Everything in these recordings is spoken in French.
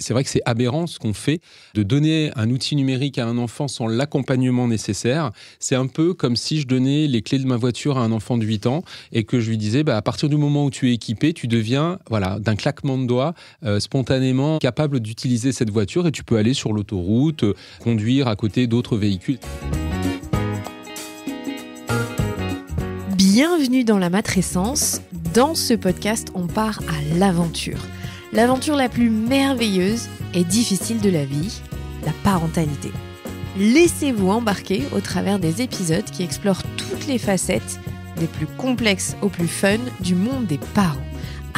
C'est vrai que c'est aberrant ce qu'on fait, de donner un outil numérique à un enfant sans l'accompagnement nécessaire. C'est un peu comme si je donnais les clés de ma voiture à un enfant de 8 ans et que je lui disais, à partir du moment où tu es équipé, tu deviens, d'un claquement de doigts, spontanément capable d'utiliser cette voiture et tu peux aller sur l'autoroute, conduire à côté d'autres véhicules. Bienvenue dans la matrescence. Dans ce podcast, on part à l'aventure. L'aventure la plus merveilleuse et difficile de la vie, la parentalité. Laissez-vous embarquer au travers des épisodes qui explorent toutes les facettes, des plus complexes aux plus fun, du monde des parents.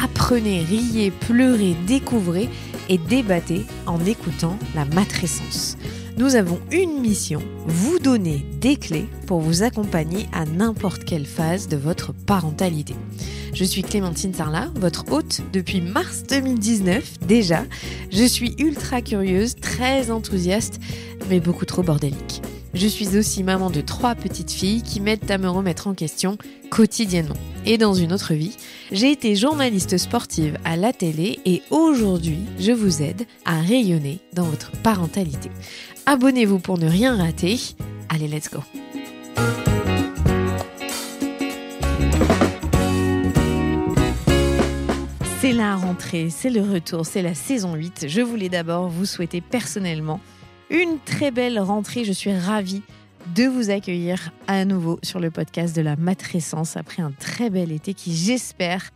Apprenez, riez, pleurez, découvrez et débattez en écoutant la matrescence. Nous avons une mission, vous donner des clés pour vous accompagner à n'importe quelle phase de votre parentalité. Je suis Clémentine Sarlat, votre hôte depuis mars 2019 déjà. Je suis ultra curieuse, très enthousiaste, mais beaucoup trop bordélique. Je suis aussi maman de 3 petites filles qui m'aident à me remettre en question quotidiennement. Et dans une autre vie, j'ai été journaliste sportive à la télé et aujourd'hui, je vous aide à rayonner dans votre parentalité. Abonnez-vous pour ne rien rater. Allez, let's go! C'est la rentrée, c'est le retour, c'est la saison 8. Je voulais d'abord vous souhaiter personnellement une très belle rentrée. Je suis ravie de vous accueillir à nouveau sur le podcast de la matrescence après un très bel été qui, j'espère,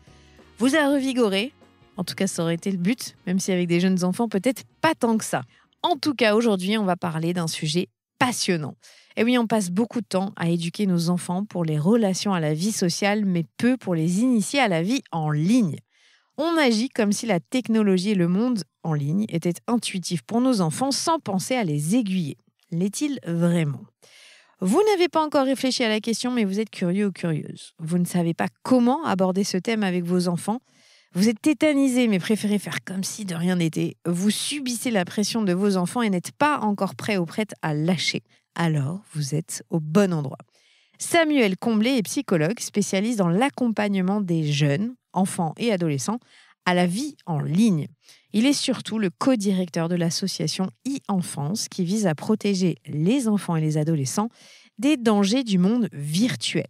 vous a revigoré. En tout cas, ça aurait été le but, même si avec des jeunes enfants, peut-être pas tant que ça. En tout cas, aujourd'hui, on va parler d'un sujet passionnant. Et oui, on passe beaucoup de temps à éduquer nos enfants pour les relations à la vie sociale, mais peu pour les initier à la vie en ligne. On agit comme si la technologie et le monde en ligne étaient intuitifs pour nos enfants sans penser à les aiguiller. L'est-il vraiment ? Vous n'avez pas encore réfléchi à la question, mais vous êtes curieux ou curieuse. Vous ne savez pas comment aborder ce thème avec vos enfants. Vous êtes tétanisé, mais préférez faire comme si de rien n'était. Vous subissez la pression de vos enfants et n'êtes pas encore prêt ou prête à lâcher. Alors, vous êtes au bon endroit. Samuel Comblé est psychologue, spécialiste dans l'accompagnement des jeunes, enfants et adolescents, à la vie en ligne. Il est surtout le co-directeur de l'association e-Enfance qui vise à protéger les enfants et les adolescents des dangers du monde virtuel.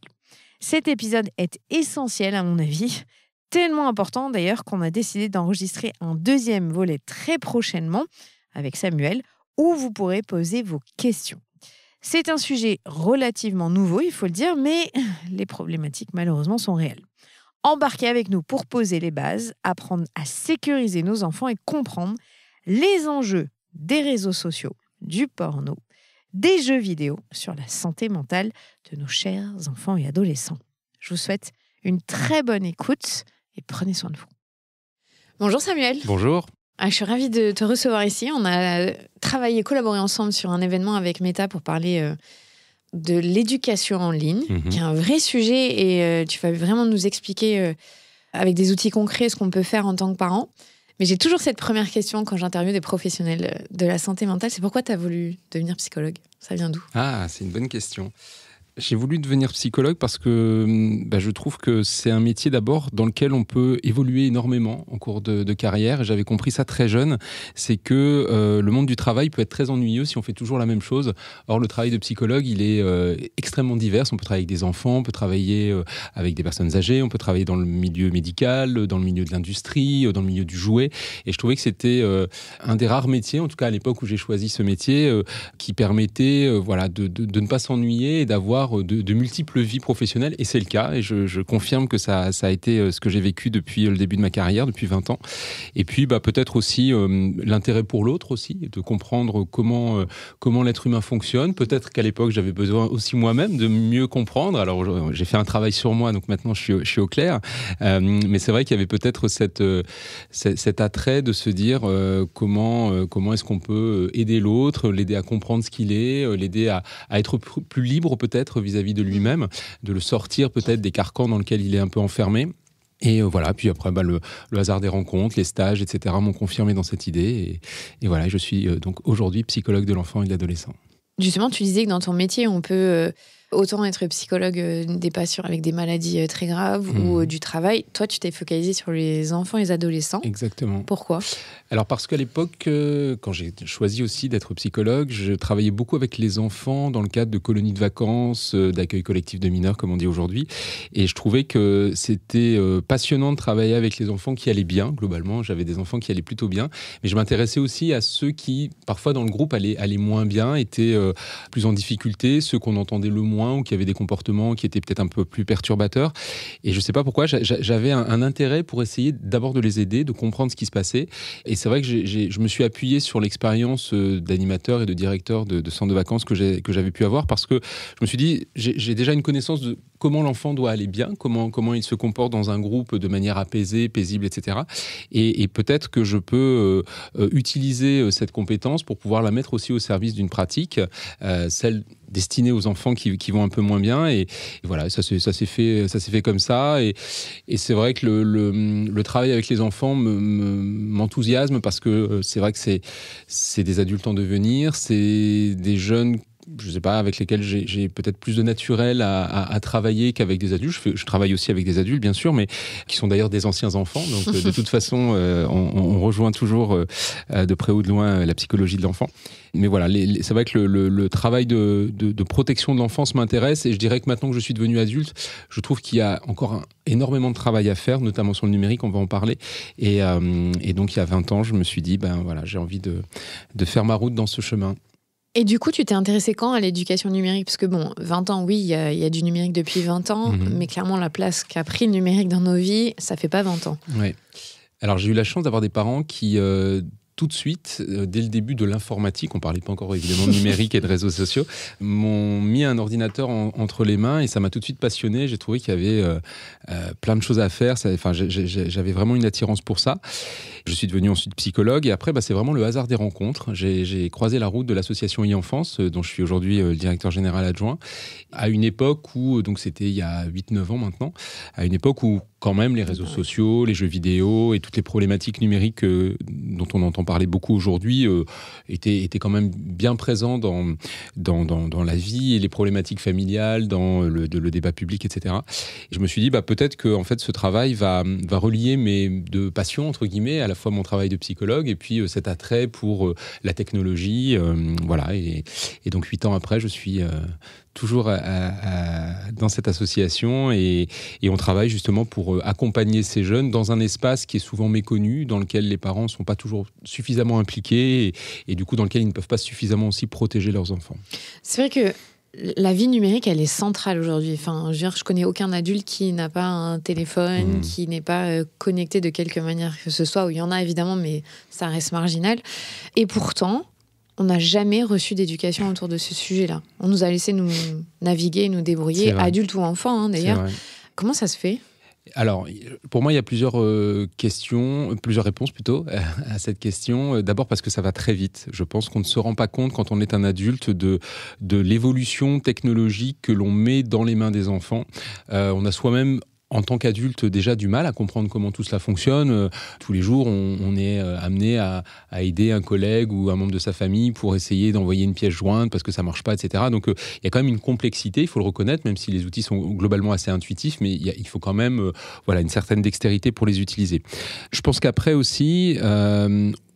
Cet épisode est essentiel à mon avis, tellement important d'ailleurs qu'on a décidé d'enregistrer un deuxième volet très prochainement avec Samuel où vous pourrez poser vos questions. C'est un sujet relativement nouveau, il faut le dire, mais les problématiques malheureusement sont réelles. Embarquez avec nous pour poser les bases, apprendre à sécuriser nos enfants et comprendre les enjeux des réseaux sociaux, du porno, des jeux vidéo sur la santé mentale de nos chers enfants et adolescents. Je vous souhaite une très bonne écoute et prenez soin de vous. Bonjour Samuel. Bonjour. Je suis ravie de te recevoir ici. On a travaillé, collaboré ensemble sur un événement avec Meta pour parler de l'éducation en ligne, qui est un vrai sujet et tu vas vraiment nous expliquer avec des outils concrets ce qu'on peut faire en tant que parent. Mais j'ai toujours cette première question quand j'interviewe des professionnels de la santé mentale, c'est pourquoi tu as voulu devenir psychologue ? Ça vient d'où ? Ah, c'est une bonne question. J'ai voulu devenir psychologue parce que je trouve que c'est un métier d'abord dans lequel on peut évoluer énormément en cours de carrière. Et j'avais compris ça très jeune, c'est que le monde du travail peut être très ennuyeux si on fait toujours la même chose. Or, le travail de psychologue, il est extrêmement divers. On peut travailler avec des enfants, on peut travailler avec des personnes âgées, on peut travailler dans le milieu médical, dans le milieu de l'industrie, dans le milieu du jouet. Et je trouvais que c'était un des rares métiers, en tout cas à l'époque où j'ai choisi ce métier, qui permettait de ne pas s'ennuyer et d'avoir de multiples vies professionnelles, et c'est le cas, et je confirme que ça a été ce que j'ai vécu depuis le début de ma carrière, depuis 20 ans. Et puis peut-être aussi l'intérêt pour l'autre aussi, de comprendre comment l'être humain fonctionne. Peut-être qu'à l'époque, j'avais besoin aussi moi-même de mieux comprendre. Alors j'ai fait un travail sur moi, donc maintenant je suis au clair. Mais c'est vrai qu'il y avait peut-être cet attrait de se dire comment est-ce qu'on peut aider l'autre, l'aider à comprendre ce qu'il est, l'aider à être plus libre peut-être vis-à-vis de lui-même, de le sortir peut-être des carcans dans lesquels il est un peu enfermé. Et puis après, le hasard des rencontres, les stages, etc. m'ont confirmé dans cette idée. Et voilà, je suis donc aujourd'hui psychologue de l'enfant et de l'adolescent. Justement, tu disais que dans ton métier, on peut autant être psychologue des patients avec des maladies très graves ou du travail. Toi, tu t'es focalisé sur les enfants et les adolescents. Exactement. Pourquoi ? Alors parce qu'à l'époque, quand j'ai choisi aussi d'être psychologue, je travaillais beaucoup avec les enfants dans le cadre de colonies de vacances, d'accueil collectif de mineurs, comme on dit aujourd'hui. Et je trouvais que c'était passionnant de travailler avec les enfants qui allaient bien, globalement. J'avais des enfants qui allaient plutôt bien. Mais je m'intéressais aussi à ceux qui, parfois dans le groupe, allaient moins bien, étaient plus en difficulté, ceux qu'on entendait le moins ou qui avaient des comportements qui étaient peut-être un peu plus perturbateurs. Et je ne sais pas pourquoi, j'avais un intérêt pour essayer d'abord de les aider, de comprendre ce qui se passait. Et c'est vrai que je me suis appuyé sur l'expérience d'animateur et de directeur de centre de vacances que j'avais pu avoir, parce que je me suis dit, j'ai déjà une connaissance de comment l'enfant doit aller bien, comment il se comporte dans un groupe de manière apaisée, paisible, etc. Et peut-être que je peux utiliser cette compétence pour pouvoir la mettre aussi au service d'une pratique, celle destinée aux enfants qui vont un peu moins bien. Et voilà, ça s'est fait comme ça. Et c'est vrai que le travail avec les enfants m'enthousiasme, parce que c'est vrai que c'est des adultes en devenir, c'est des jeunes, je ne sais pas, avec lesquels j'ai peut-être plus de naturel à travailler qu'avec des adultes. Je travaille aussi avec des adultes, bien sûr, mais qui sont d'ailleurs des anciens enfants. Donc, de toute façon, on rejoint toujours de près ou de loin la psychologie de l'enfant. Mais voilà, c'est vrai que le travail de protection de l'enfance m'intéresse. Et je dirais que maintenant que je suis devenu adulte, je trouve qu'il y a encore énormément de travail à faire, notamment sur le numérique, on va en parler. Et donc, il y a 20 ans, je me suis dit, j'ai envie de faire ma route dans ce chemin. Et du coup, tu t'es intéressé quand à l'éducation numérique ? Parce que 20 ans, oui, il y a du numérique depuis 20 ans, mais clairement, la place qu'a pris le numérique dans nos vies, ça fait pas 20 ans. Oui. Alors, j'ai eu la chance d'avoir des parents qui... tout de suite, dès le début de l'informatique, on ne parlait pas encore évidemment de numérique et de réseaux sociaux, m'ont mis un ordinateur entre les mains, et ça m'a tout de suite passionné. J'ai trouvé qu'il y avait plein de choses à faire. J'avais vraiment une attirance pour ça. Je suis devenu ensuite psychologue, et après, c'est vraiment le hasard des rencontres. J'ai croisé la route de l'association e-enfance, dont je suis aujourd'hui le directeur général adjoint, à une époque où, donc c'était il y a 8-9 ans maintenant, à une époque où quand même les réseaux sociaux, les jeux vidéo et toutes les problématiques numériques dont on entend parler beaucoup aujourd'hui étaient quand même bien présents dans la vie et les problématiques familiales, dans le débat public, etc. Et je me suis dit, peut-être que en fait, ce travail va relier mes deux passions, entre guillemets, à la fois mon travail de psychologue et puis cet attrait pour la technologie. Voilà. Et donc, 8 ans après, je suis... toujours dans cette association, et on travaille justement pour accompagner ces jeunes dans un espace qui est souvent méconnu, dans lequel les parents ne sont pas toujours suffisamment impliqués, et du coup dans lequel ils ne peuvent pas suffisamment aussi protéger leurs enfants. C'est vrai que la vie numérique, elle est centrale aujourd'hui. Enfin, je connais aucun adulte qui n'a pas un téléphone, qui n'est pas connecté de quelque manière que ce soit, où il y en a évidemment, mais ça reste marginal. Et pourtant... on n'a jamais reçu d'éducation autour de ce sujet-là. On nous a laissé nous naviguer, nous débrouiller, adultes ou enfants d'ailleurs. Comment ça se fait ? Alors, pour moi, il y a plusieurs réponses plutôt à cette question. D'abord parce que ça va très vite. Je pense qu'on ne se rend pas compte quand on est un adulte de l'évolution technologique que l'on met dans les mains des enfants. On a soi-même, en tant qu'adulte, déjà du mal à comprendre comment tout cela fonctionne. Tous les jours, on est amené à aider un collègue ou un membre de sa famille pour essayer d'envoyer une pièce jointe parce que ça ne marche pas, etc. Donc, il y a quand même une complexité, il faut le reconnaître, même si les outils sont globalement assez intuitifs, mais il faut quand même une certaine dextérité pour les utiliser. Je pense qu'après aussi...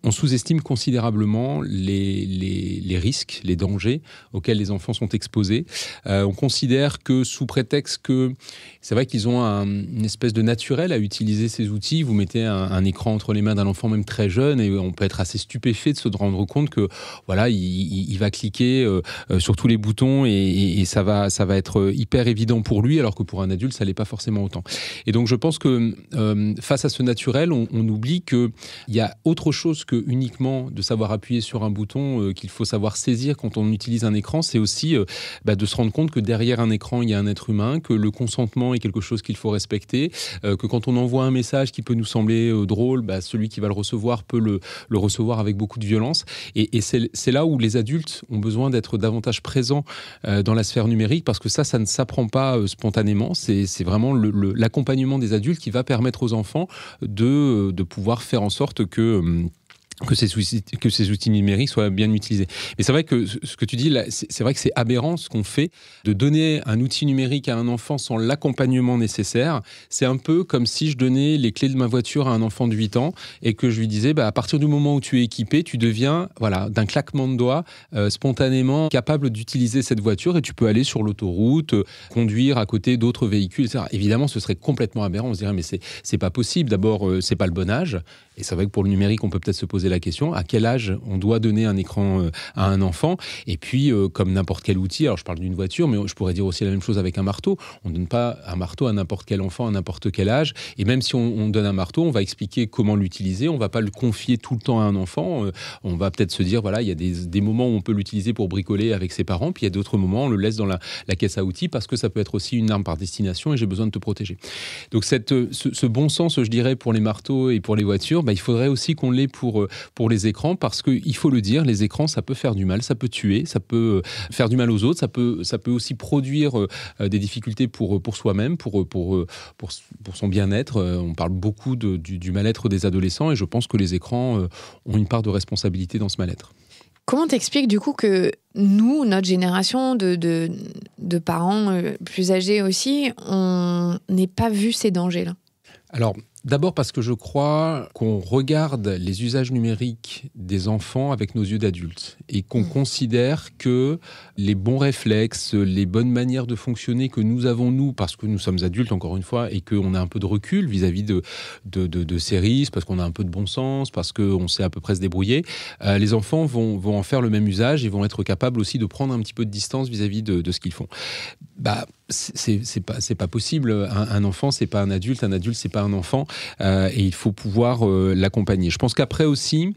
on sous-estime considérablement les risques, les dangers auxquels les enfants sont exposés. On considère que sous prétexte que c'est vrai qu'ils ont une espèce de naturel à utiliser ces outils, vous mettez un écran entre les mains d'un enfant même très jeune et on peut être assez stupéfait de se rendre compte que voilà, il va cliquer sur tous les boutons et ça va être hyper évident pour lui, alors que pour un adulte ça l'est pas forcément autant. Et donc je pense que face à ce naturel, on oublie qu'il y a autre chose que uniquement de savoir appuyer sur un bouton qu'il faut savoir saisir quand on utilise un écran. C'est aussi de se rendre compte que derrière un écran, il y a un être humain, que le consentement est quelque chose qu'il faut respecter, que quand on envoie un message qui peut nous sembler drôle, celui qui va le recevoir peut le recevoir avec beaucoup de violence. Et c'est là où les adultes ont besoin d'être davantage présents dans la sphère numérique, parce que ça ne s'apprend pas spontanément. C'est vraiment l'accompagnement des adultes qui va permettre aux enfants de pouvoir faire en sorte que que ces outils numériques soient bien utilisés. Mais c'est vrai que ce que tu dis, là, c'est vrai que c'est aberrant ce qu'on fait, de donner un outil numérique à un enfant sans l'accompagnement nécessaire. C'est un peu comme si je donnais les clés de ma voiture à un enfant de 8 ans et que je lui disais, à partir du moment où tu es équipé, tu deviens, d'un claquement de doigts, spontanément capable d'utiliser cette voiture et tu peux aller sur l'autoroute, conduire à côté d'autres véhicules, etc. Évidemment, ce serait complètement aberrant. On se dirait, mais c'est pas possible. D'abord, c'est pas le bon âge. Et c'est vrai que pour le numérique, on peut peut-être se poser la question, à quel âge on doit donner un écran à un enfant? Et puis, comme n'importe quel outil, alors je parle d'une voiture, mais je pourrais dire aussi la même chose avec un marteau. On ne donne pas un marteau à n'importe quel enfant, à n'importe quel âge. Et même si on donne un marteau, on va expliquer comment l'utiliser. On ne va pas le confier tout le temps à un enfant. On va peut-être se dire, il y a des moments où on peut l'utiliser pour bricoler avec ses parents, puis il y a d'autres moments, on le laisse dans la caisse à outils parce que ça peut être aussi une arme par destination et j'ai besoin de te protéger. Donc ce bon sens, je dirais, pour les marteaux et pour les voitures, il faudrait aussi qu'on l'ait pour les écrans, parce qu'il faut le dire, les écrans, ça peut faire du mal, ça peut tuer, ça peut faire du mal aux autres, ça peut aussi produire des difficultés pour soi-même, pour son bien-être. On parle beaucoup du mal-être des adolescents et je pense que les écrans ont une part de responsabilité dans ce mal-être. Comment t'expliques du coup que nous, notre génération de parents plus âgés aussi, on n'ait pas vu ces dangers-là? Alors, d'abord parce que je crois qu'on regarde les usages numériques des enfants avec nos yeux d'adultes et qu'on considère que les bons réflexes, les bonnes manières de fonctionner que nous avons, nous, parce que nous sommes adultes, encore une fois, et qu'on a un peu de recul vis-à-vis de ces risques, parce qu'on a un peu de bon sens, parce qu'on sait à peu près se débrouiller, les enfants vont en faire le même usage et vont être capables aussi de prendre un petit peu de distance vis-à-vis de ce qu'ils font. C'est pas possible. Un enfant, c'est pas un adulte c'est pas un enfant, et il faut pouvoir l'accompagner. Je pense qu'après aussi,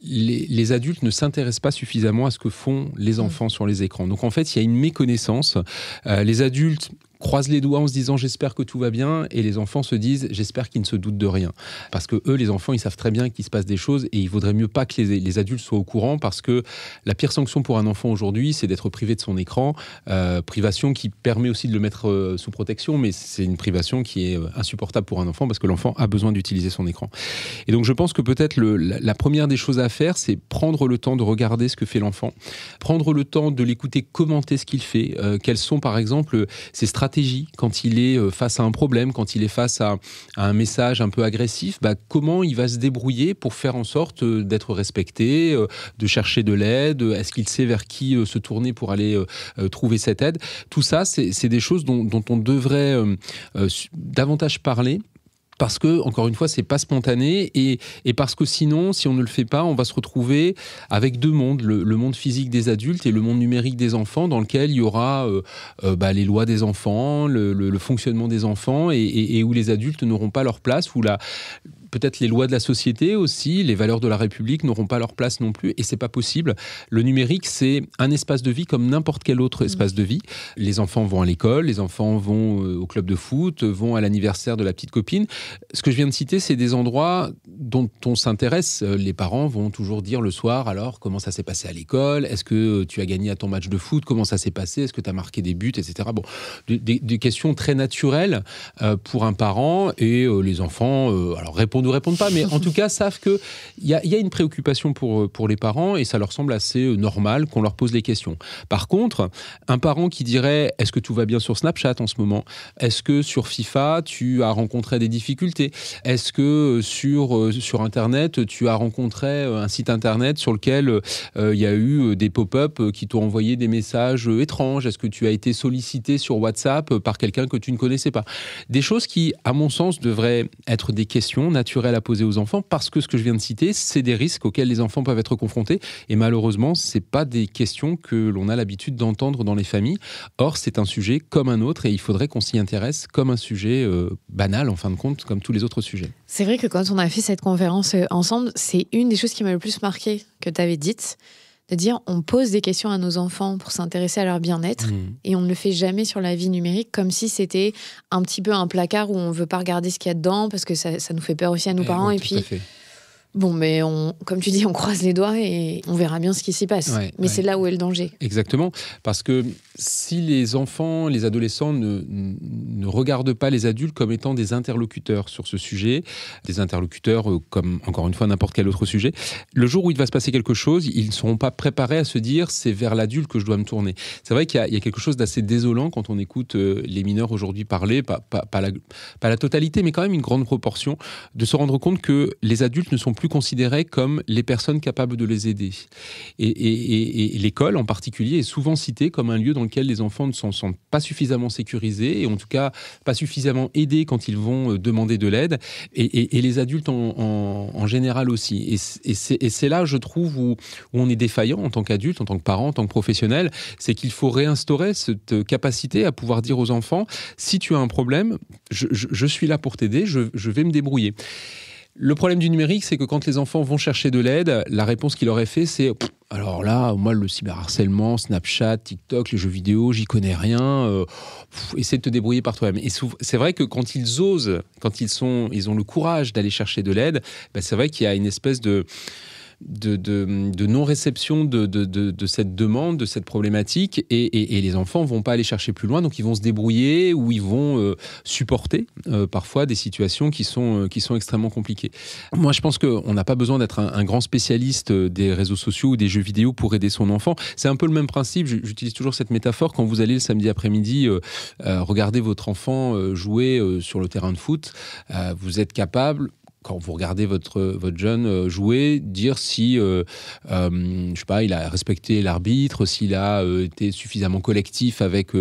les adultes ne s'intéressent pas suffisamment à ce que font les enfants sur les écrans. Donc en fait, il y a une méconnaissance. Les adultes croisent les doigts en se disant j'espère que tout va bien, et les enfants se disent j'espère qu'ils ne se doutent de rien, parce que eux, les enfants, ils savent très bien qu'il se passe des choses et il vaudrait mieux pas que les adultes soient au courant, parce que la pire sanction pour un enfant aujourd'hui, c'est d'être privé de son écran, privation qui permet aussi de le mettre sous protection, mais c'est une privation qui est insupportable pour un enfant parce que l'enfant a besoin d'utiliser son écran. Et donc je pense que peut-être la première des choses à faire, c'est prendre le temps de regarder ce que fait l'enfant, prendre le temps de l'écouter commenter ce qu'il fait, quelles sont par exemple ses stratégies quand il est face à un problème, quand il est face à un message un peu agressif, comment il va se débrouiller pour faire en sorte d'être respecté, de chercher de l'aide, est-ce qu'il sait vers qui se tourner pour aller trouver cette aide. Tout ça, c'est des choses dont on devrait davantage parler. Parce que, encore une fois, c'est pas spontané et parce que sinon, si on ne le fait pas, on va se retrouver avec deux mondes, le monde physique des adultes et le monde numérique des enfants, dans lequel il y aura les lois des enfants, le fonctionnement des enfants et où les adultes n'auront pas leur place, où peut-être les lois de la société aussi, les valeurs de la République n'auront pas leur place non plus, et c'est pas possible. Le numérique, c'est un espace de vie comme n'importe quel autre espace de vie. Les enfants vont à l'école, les enfants vont au club de foot, vont à l'anniversaire de la petite copine. Ce que je viens de citer, c'est des endroits dont on s'intéresse. Les parents vont toujours dire le soir, alors, comment ça s'est passé à l'école? Est-ce que tu as gagné à ton match de foot? Comment ça s'est passé? Est-ce que tu as marqué des buts, etc. Bon, des questions très naturelles pour un parent, et les enfants, alors répondent ou répondent pas, mais en tout cas savent qu'il y a une préoccupation pour les parents et ça leur semble assez normal qu'on leur pose les questions. Par contre, un parent qui dirait « Est-ce que tout va bien sur Snapchat en ce moment? Est-ce que sur FIFA, tu as rencontré des difficultés? Est-ce que sur Internet, tu as rencontré un site Internet sur lequel il y a eu des pop-up qui t'ont envoyé des messages étranges? Est-ce que tu as été sollicité sur WhatsApp par quelqu'un que tu ne connaissais pas ?» Des choses qui, à mon sens, devraient être des questions naturelles à poser aux enfants, parce que ce que je viens de citer, c'est des risques auxquels les enfants peuvent être confrontés, et malheureusement, c'est pas des questions que l'on a l'habitude d'entendre dans les familles. Or, c'est un sujet comme un autre, et il faudrait qu'on s'y intéresse comme un sujet banal, en fin de compte, comme tous les autres sujets. C'est vrai que quand on a fait cette conférence ensemble, c'est une des choses qui m'a le plus marqué que tu avais dites, de dire on pose des questions à nos enfants pour s'intéresser à leur bien-être et on ne le fait jamais sur la vie numérique, comme si c'était un petit peu un placard où on ne veut pas regarder ce qu'il y a dedans parce que ça nous fait peur aussi à nos parents. Oui, et puis Bon, mais comme tu dis, on croise les doigts et on verra bien ce qui s'y passe. Mais c'est là où est le danger. Exactement, parce que si les enfants, les adolescents ne regardent pas les adultes comme étant des interlocuteurs sur ce sujet, des interlocuteurs comme, encore une fois, n'importe quel autre sujet, le jour où il va se passer quelque chose, ils ne seront pas préparés à se dire « c'est vers l'adulte que je dois me tourner ». C'est vrai qu'il y a quelque chose d'assez désolant quand on écoute les mineurs aujourd'hui parler, pas la totalité, mais quand même une grande proportion, de se rendre compte que les adultes ne sont plus considérés comme les personnes capables de les aider. Et l'école, en particulier, est souvent citée comme un lieu dans lequel les enfants ne se sentent pas suffisamment sécurisés, et en tout cas pas suffisamment aidés quand ils vont demander de l'aide, et les adultes en général aussi. Et c'est là, je trouve, où on est défaillant en tant qu'adulte, en tant que parent, en tant que professionnel, c'est qu'il faut réinstaurer cette capacité à pouvoir dire aux enfants, si tu as un problème, je suis là pour t'aider, je vais me débrouiller. Le problème du numérique, c'est que quand les enfants vont chercher de l'aide, la réponse qu'il leur est faite, c'est « alors là, moi, le cyberharcèlement, Snapchat, TikTok, les jeux vidéo, j'y connais rien, essaie de te débrouiller par toi-même ». Et c'est vrai que quand ils osent, quand ils ont le courage d'aller chercher de l'aide, c'est vrai qu'il y a une espèce de non-réception de cette demande, de cette problématique, et les enfants vont pas aller chercher plus loin, donc ils vont se débrouiller ou ils vont supporter parfois des situations qui sont extrêmement compliquées. Moi, je pense qu'on n'a pas besoin d'être un grand spécialiste des réseaux sociaux ou des jeux vidéo pour aider son enfant. C'est un peu le même principe, j'utilise toujours cette métaphore, quand vous allez le samedi après-midi regarder votre enfant jouer sur le terrain de foot, vous êtes capable, quand vous regardez votre jeune jouer, dire si, je sais pas, il a respecté l'arbitre, s'il a été suffisamment collectif avec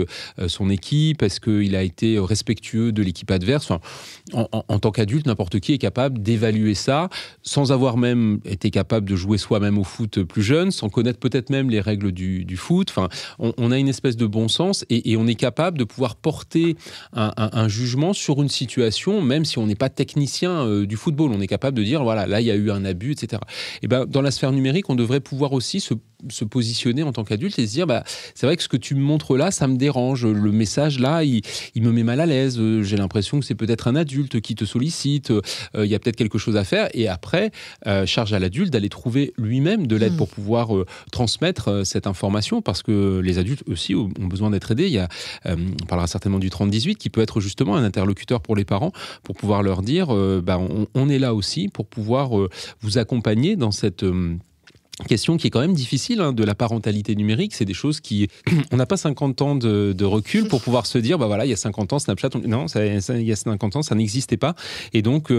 son équipe, est-ce qu'il a été respectueux de l'équipe adverse. Enfin, en tant qu'adulte, n'importe qui est capable d'évaluer ça, sans avoir même été capable de jouer soi-même au foot plus jeune, sans connaître peut-être même les règles du foot. Enfin, on a une espèce de bon sens et on est capable de pouvoir porter un jugement sur une situation, même si on n'est pas technicien du football. On est capable de dire, voilà, là, il y a eu un abus, etc. Et dans la sphère numérique, on devrait pouvoir aussi se positionner en tant qu'adulte et se dire, c'est vrai que ce que tu me montres là, ça me dérange. Le message là, il me met mal à l'aise. J'ai l'impression que c'est peut-être un adulte qui te sollicite. Il y a peut-être quelque chose à faire. Et après, charge à l'adulte d'aller trouver lui-même de l'aide pour pouvoir transmettre cette information, parce que les adultes aussi ont besoin d'être aidés. On parlera certainement du 30-18 qui peut être justement un interlocuteur pour les parents pour pouvoir leur dire, on est là aussi pour pouvoir vous accompagner dans cette question qui est quand même difficile de la parentalité numérique. C'est des choses qui... On n'a pas 50 ans de recul pour pouvoir se dire, voilà, il y a 50 ans, Snapchat... Non, il y a 50 ans, ça n'existait pas. Et donc,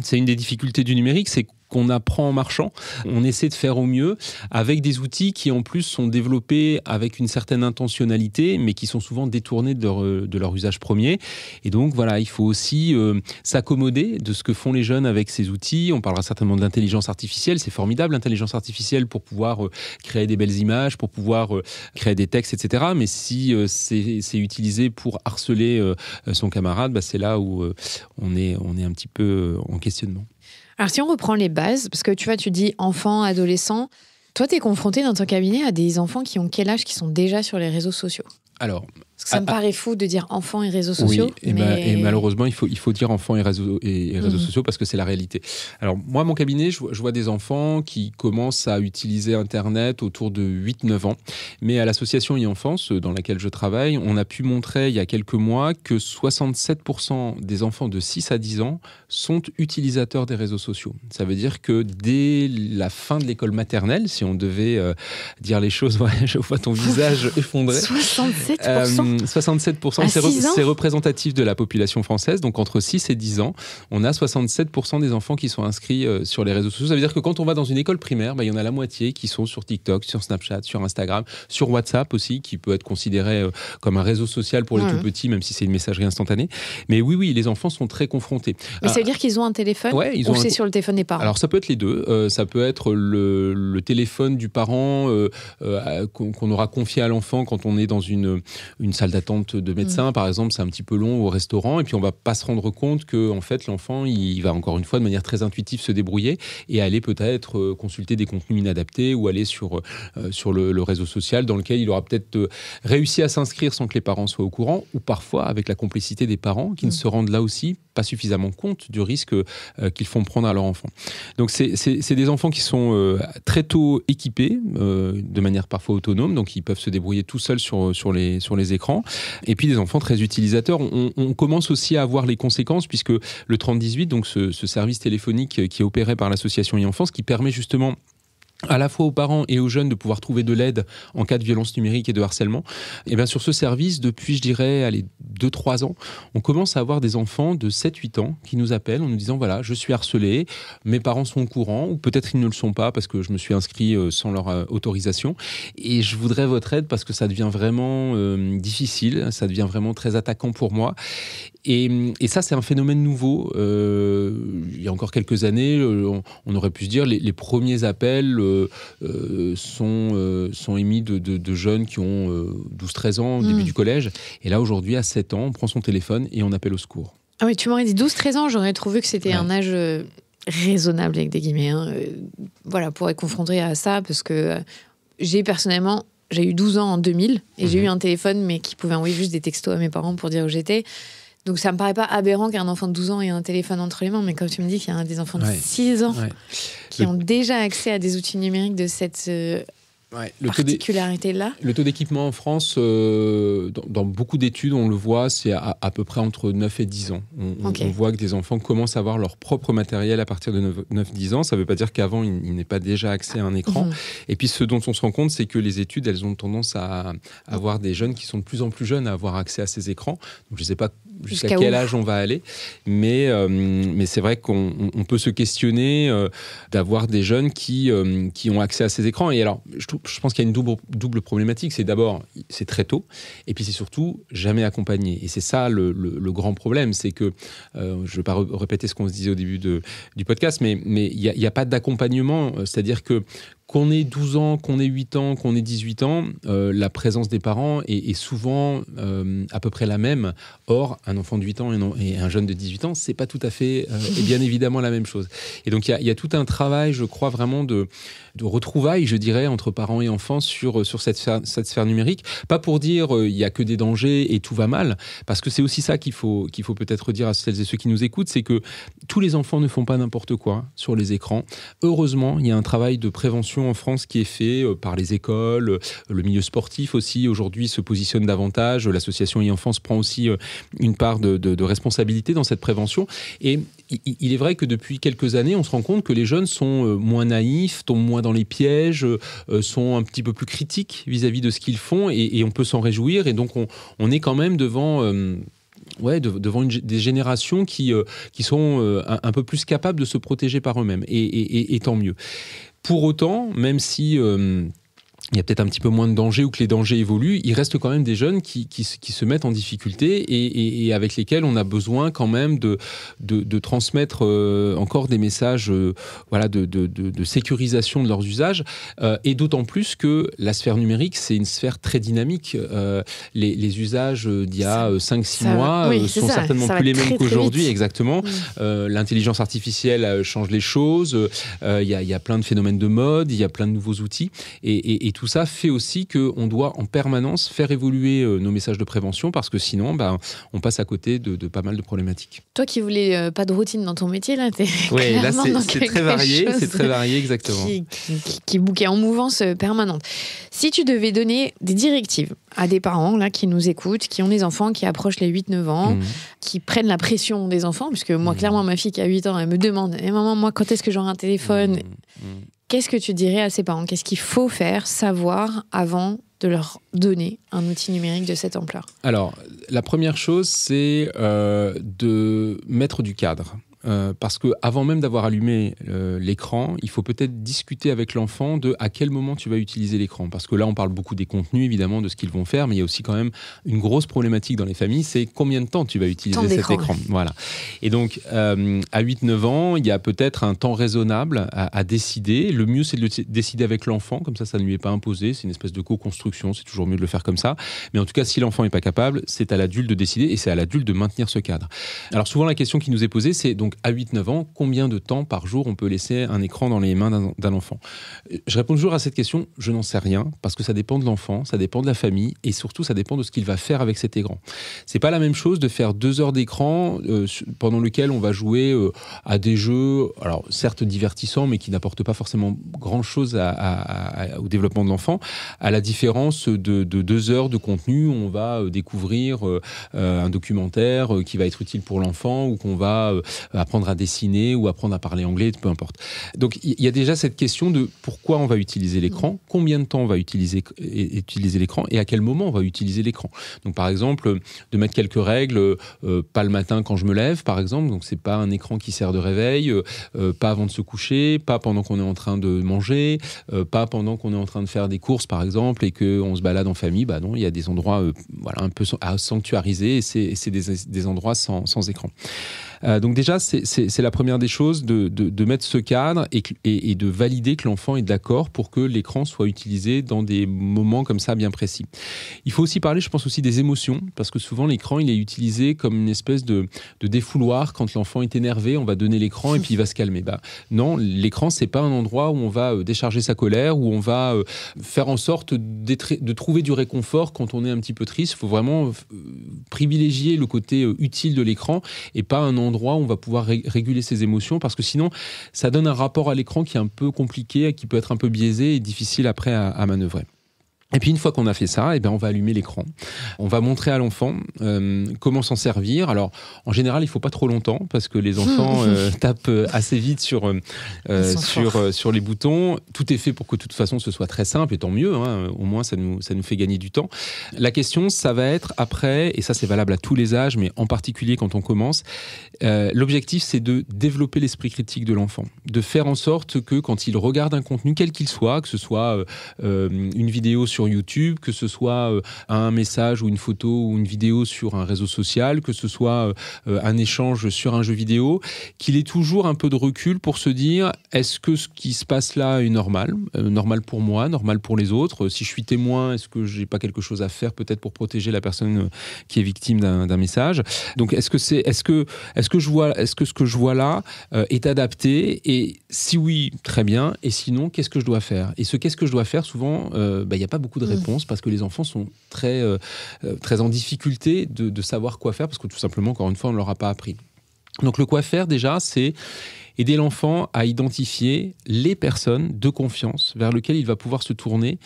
c'est une des difficultés du numérique, c'est qu'on apprend en marchant. On essaie de faire au mieux avec des outils qui, en plus, sont développés avec une certaine intentionnalité, mais qui sont souvent détournés de leur usage premier. Et donc, voilà, il faut aussi s'accommoder de ce que font les jeunes avec ces outils. On parlera certainement de l'intelligence artificielle. C'est formidable, l'intelligence artificielle, pour pouvoir créer des belles images, pour pouvoir créer des textes, etc. Mais si c'est utilisé pour harceler son camarade, c'est là où on est un petit peu en questionnement. Alors, si on reprend les bases, parce que tu dis enfants, adolescents, toi, tu es confronté dans ton cabinet à des enfants qui ont quel âge, qui sont déjà sur les réseaux sociaux ? Alors, parce que ça me paraît fou de dire enfants et réseaux sociaux. Oui, et malheureusement, il faut dire enfants et réseaux sociaux parce que c'est la réalité. Alors, moi, mon cabinet, je vois des enfants qui commencent à utiliser Internet autour de 8-9 ans. Mais à l'association e-enfance, dans laquelle je travaille, on a pu montrer il y a quelques mois que 67% des enfants de 6 à 10 ans sont utilisateurs des réseaux sociaux. Ça veut dire que dès la fin de l'école maternelle, si on devait dire les choses, je vois ton visage effondré. 67%, c'est représentatif de la population française. Donc, entre 6 et 10 ans, on a 67% des enfants qui sont inscrits sur les réseaux sociaux. Ça veut dire que quand on va dans une école primaire, il y en a la moitié qui sont sur TikTok, sur Snapchat, sur Instagram, sur WhatsApp aussi, qui peut être considéré comme un réseau social pour les tout petits, même si c'est une messagerie instantanée. Mais oui, les enfants sont très confrontés. Mais ça veut dire qu'ils ont un téléphone ou c'est sur le téléphone des parents ? Alors, ça peut être les deux. Ça peut être le téléphone du parent qu'on aura confié à l'enfant quand on est dans une salle d'attente de médecin, par exemple, c'est un petit peu long au restaurant, et puis on va pas se rendre compte que en fait l'enfant il va encore une fois de manière très intuitive se débrouiller et aller peut-être consulter des contenus inadaptés ou aller sur le réseau social dans lequel il aura peut-être réussi à s'inscrire sans que les parents soient au courant, ou parfois avec la complicité des parents qui ne se rendent là aussi pas suffisamment compte du risque qu'ils font prendre à leur enfant. Donc c'est des enfants qui sont très tôt équipés, de manière parfois autonome, donc ils peuvent se débrouiller tout seuls sur les écrans. Et puis des enfants très utilisateurs. On commence aussi à voir les conséquences, puisque le 3018, donc ce service téléphonique qui est opéré par l'association e-enfance, qui permet justement à la fois aux parents et aux jeunes de pouvoir trouver de l'aide en cas de violence numérique et de harcèlement. Et bien sur ce service, depuis, je dirais, 2-3 ans, on commence à avoir des enfants de 7-8 ans qui nous appellent en nous disant, voilà, je suis harcelé, mes parents sont au courant, ou peut-être ils ne le sont pas parce que je me suis inscrit sans leur autorisation, et je voudrais votre aide parce que ça devient vraiment difficile, ça devient vraiment très attaquant pour moi. Et ça, c'est un phénomène nouveau. Il y a encore quelques années, on aurait pu se dire, les premiers appels sont émis de jeunes qui ont 12-13 ans, au début du collège. Et là, aujourd'hui, à 7 ans, on prend son téléphone et on appelle au secours. Ah oui, tu m'aurais dit 12-13 ans, j'aurais trouvé que c'était un âge raisonnable, avec des guillemets. Voilà, pour être confronté à ça, parce que j'ai eu 12 ans en 2000, et j'ai eu un téléphone, mais qui pouvait envoyer juste des textos à mes parents pour dire où j'étais. Donc ça me paraît pas aberrant qu'un enfant de 12 ans ait un téléphone entre les mains, mais comme tu me dis qu'il y a des enfants de 6 ans qui ont déjà accès à des outils numériques de cette particularité-là. Le taux d'équipement en France, dans beaucoup d'études, on le voit, c'est à peu près entre 9 et 10 ans. On voit que des enfants commencent à avoir leur propre matériel à partir de 9-10 ans. Ça ne veut pas dire qu'avant, ils n'aient pas déjà accès à un écran. Et puis ce dont on se rend compte, c'est que les études, elles ont tendance à avoir des jeunes qui sont de plus en plus jeunes à avoir accès à ces écrans. Donc je ne sais pas jusqu'à quel âge on va aller, mais c'est vrai qu'on peut se questionner d'avoir des jeunes qui ont accès à ces écrans. Et alors, je pense qu'il y a une double problématique. C'est d'abord, c'est très tôt, et puis c'est surtout jamais accompagné. Et c'est ça le grand problème, c'est que, je ne vais pas répéter ce qu'on se disait au début du podcast, mais il n'y a pas d'accompagnement, c'est-à-dire que qu'on ait 12 ans, qu'on ait 8 ans, qu'on ait 18 ans, la présence des parents est souvent à peu près la même. Or, un enfant de 8 ans et un jeune de 18 ans, c'est pas tout à fait et bien évidemment la même chose. Et donc, il y a tout un travail, je crois, vraiment de retrouvailles, je dirais, entre parents et enfants sur cette sphère numérique. Pas pour dire il n'y a que des dangers et tout va mal, parce que c'est aussi ça qu'il faut peut-être dire à celles et ceux qui nous écoutent, c'est que tous les enfants ne font pas n'importe quoi sur les écrans. Heureusement, il y a un travail de prévention en France qui est fait par les écoles, le milieu sportif aussi aujourd'hui se positionne davantage, l'association e-enfance prend aussi une part de responsabilité dans cette prévention, et il est vrai que depuis quelques années on se rend compte que les jeunes sont moins naïfs, tombent moins dans les pièges, sont un petit peu plus critiques vis-à-vis de ce qu'ils font, et on peut s'en réjouir, et donc on est quand même devant des générations qui sont un peu plus capables de se protéger par eux-mêmes, et tant mieux. Pour autant, même si il y a peut-être un petit peu moins de danger ou que les dangers évoluent, il reste quand même des jeunes qui se mettent en difficulté et avec lesquels on a besoin quand même de transmettre encore des messages de sécurisation de leurs usages, et d'autant plus que la sphère numérique, c'est une sphère très dynamique. Les usages d'il y a 5-6 mois sont certainement plus les mêmes qu'aujourd'hui. Exactement. L'intelligence artificielle change les choses, il y a plein de phénomènes de mode, il y a plein de nouveaux outils, et tout ça fait aussi qu'on doit en permanence faire évoluer nos messages de prévention, parce que sinon, on passe à côté de pas mal de problématiques. Toi qui voulais pas de routine dans ton métier, là, oui, là c'est très varié, exactement. Qui est en mouvance permanente. Si tu devais donner des directives à des parents là qui nous écoutent, qui ont des enfants qui approchent les 8-9 ans, qui prennent la pression des enfants, puisque moi, clairement, ma fille qui a 8 ans, elle me demande « Maman, moi, quand est-ce que j'aurai un téléphone ?» Qu'est-ce que tu dirais à ces parents ? Qu'est-ce qu'il faut savoir avant de leur donner un outil numérique de cette ampleur ? Alors, la première chose, c'est de mettre du cadre. parce que avant même d'avoir allumé l'écran, il faut peut-être discuter avec l'enfant de à quel moment tu vas utiliser l'écran. Parce que là, on parle beaucoup des contenus, évidemment, de ce qu'ils vont faire, mais il y a aussi quand même une grosse problématique dans les familles, c'est combien de temps tu vas utiliser cet écran. Voilà. Et donc, à 8-9 ans, il y a peut-être un temps raisonnable à décider. Le mieux, c'est de le décider avec l'enfant, comme ça ne lui est pas imposé. C'est une espèce de co-construction, c'est toujours mieux de le faire comme ça. Mais en tout cas, si l'enfant n'est pas capable, c'est à l'adulte de décider et c'est à l'adulte de maintenir ce cadre. Alors souvent, la question qui nous est posée, c'est donc à 8-9 ans, combien de temps par jour on peut laisser un écran dans les mains d'un enfant ? Je réponds toujours à cette question, je n'en sais rien, parce que ça dépend de l'enfant, ça dépend de la famille et surtout, ça dépend de ce qu'il va faire avec cet écran. C'est pas la même chose de faire 2 heures d'écran pendant lequel on va jouer à des jeux, alors certes divertissants, mais qui n'apportent pas forcément grand-chose au développement de l'enfant, à la différence de 2 heures de contenu où on va découvrir un documentaire qui va être utile pour l'enfant ou qu'on va apprendre à dessiner ou apprendre à parler anglais, peu importe. Donc il y a déjà cette question de pourquoi on va utiliser l'écran, combien de temps on va utiliser l'écran et à quel moment on va utiliser l'écran. Donc par exemple, de mettre quelques règles, pas le matin quand je me lève par exemple, donc c'est pas un écran qui sert de réveil, pas avant de se coucher, pas pendant qu'on est en train de manger, pas pendant qu'on est en train de faire des courses par exemple et qu'on se balade en famille, bah non, il y a des endroits un peu à sanctuariser et c'est des endroits sans écran. Donc déjà, c'est la première des choses de mettre ce cadre et de valider que l'enfant est d'accord pour que l'écran soit utilisé dans des moments comme ça bien précis. Il faut aussi parler, je pense aussi des émotions, parce que souvent l'écran, il est utilisé comme une espèce de défouloir. Quand l'enfant est énervé, on va donner l'écran et puis il va se calmer. Non, l'écran, c'est pas un endroit où on va décharger sa colère, où on va faire en sorte de trouver du réconfort quand on est un petit peu triste. Il faut vraiment privilégier le côté utile de l'écran et pas un endroit où on va pouvoir réguler ses émotions, parce que sinon ça donne un rapport à l'écran qui est un peu compliqué, qui peut être un peu biaisé et difficile après à manœuvrer. Et puis une fois qu'on a fait ça, on va allumer l'écran. On va montrer à l'enfant comment s'en servir. Alors en général, il faut pas trop longtemps parce que les enfants tapent assez vite sur les boutons. Tout est fait pour que de toute façon ce soit très simple et tant mieux. Au moins ça nous fait gagner du temps. La question, ça va être après, et ça c'est valable à tous les âges, mais en particulier quand on commence. L'objectif, c'est de développer l'esprit critique de l'enfant, de faire en sorte que quand il regarde un contenu quel qu'il soit, que ce soit une vidéo sur YouTube, que ce soit un message ou une photo ou une vidéo sur un réseau social, que ce soit un échange sur un jeu vidéo, qu'il ait toujours un peu de recul pour se dire est-ce que ce qui se passe là est normal pour moi, normal pour les autres, si je suis témoin, est-ce que j'ai pas quelque chose à faire peut-être pour protéger la personne qui est victime d'un message. Donc est-ce que ce que je vois là est adapté, et si oui, très bien, et sinon qu'est-ce que je dois faire. Et qu'est-ce que je dois faire, souvent il n'y a pas beaucoup de réponses parce que les enfants sont très en difficulté de savoir quoi faire parce que tout simplement, encore une fois, on ne leur a pas appris. Donc le quoi faire déjà, c'est aider l'enfant à identifier les personnes de confiance vers lesquelles il va pouvoir se tourner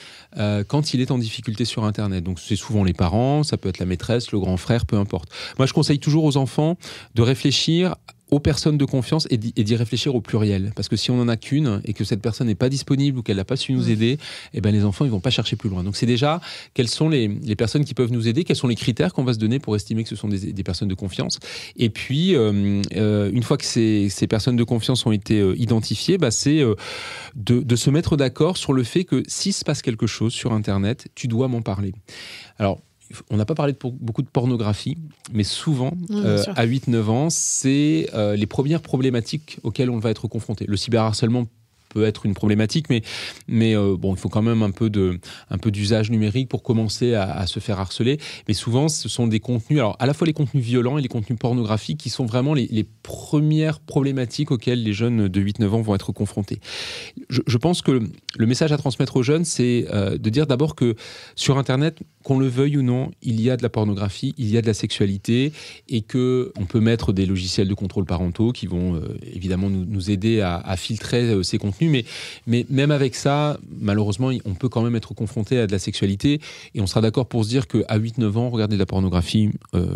quand il est en difficulté sur Internet. Donc c'est souvent les parents, ça peut être la maîtresse, le grand frère, peu importe. Moi je conseille toujours aux enfants de réfléchir aux personnes de confiance et d'y réfléchir au pluriel. Parce que si on n'en a qu'une et que cette personne n'est pas disponible ou qu'elle n'a pas su nous aider, les enfants ils vont pas chercher plus loin. Donc c'est déjà quelles sont les personnes qui peuvent nous aider, quels sont les critères qu'on va se donner pour estimer que ce sont des personnes de confiance. Et puis, une fois que ces personnes de confiance ont été identifiées, c'est de se mettre d'accord sur le fait que s'il se passe quelque chose sur Internet, tu dois m'en parler. Alors, on n'a pas parlé de beaucoup de pornographie, mais souvent, à 8-9 ans, c'est les premières problématiques auxquelles on va être confronté. Le cyberharcèlement peut être une problématique, mais il faut quand même un peu d'usage numérique pour commencer à se faire harceler. Mais souvent, ce sont des contenus, alors à la fois les contenus violents et les contenus pornographiques qui sont vraiment les premières problématiques auxquelles les jeunes de 8-9 ans vont être confrontés. Je pense que le message à transmettre aux jeunes, c'est de dire d'abord que sur Internet, qu'on le veuille ou non, il y a de la pornographie, il y a de la sexualité, et qu'on peut mettre des logiciels de contrôle parentaux qui vont évidemment nous aider à filtrer ces contenus. Mais même avec ça, malheureusement, on peut quand même être confronté à de la sexualité, et on sera d'accord pour se dire qu'à 8-9 ans, regarder de la pornographie,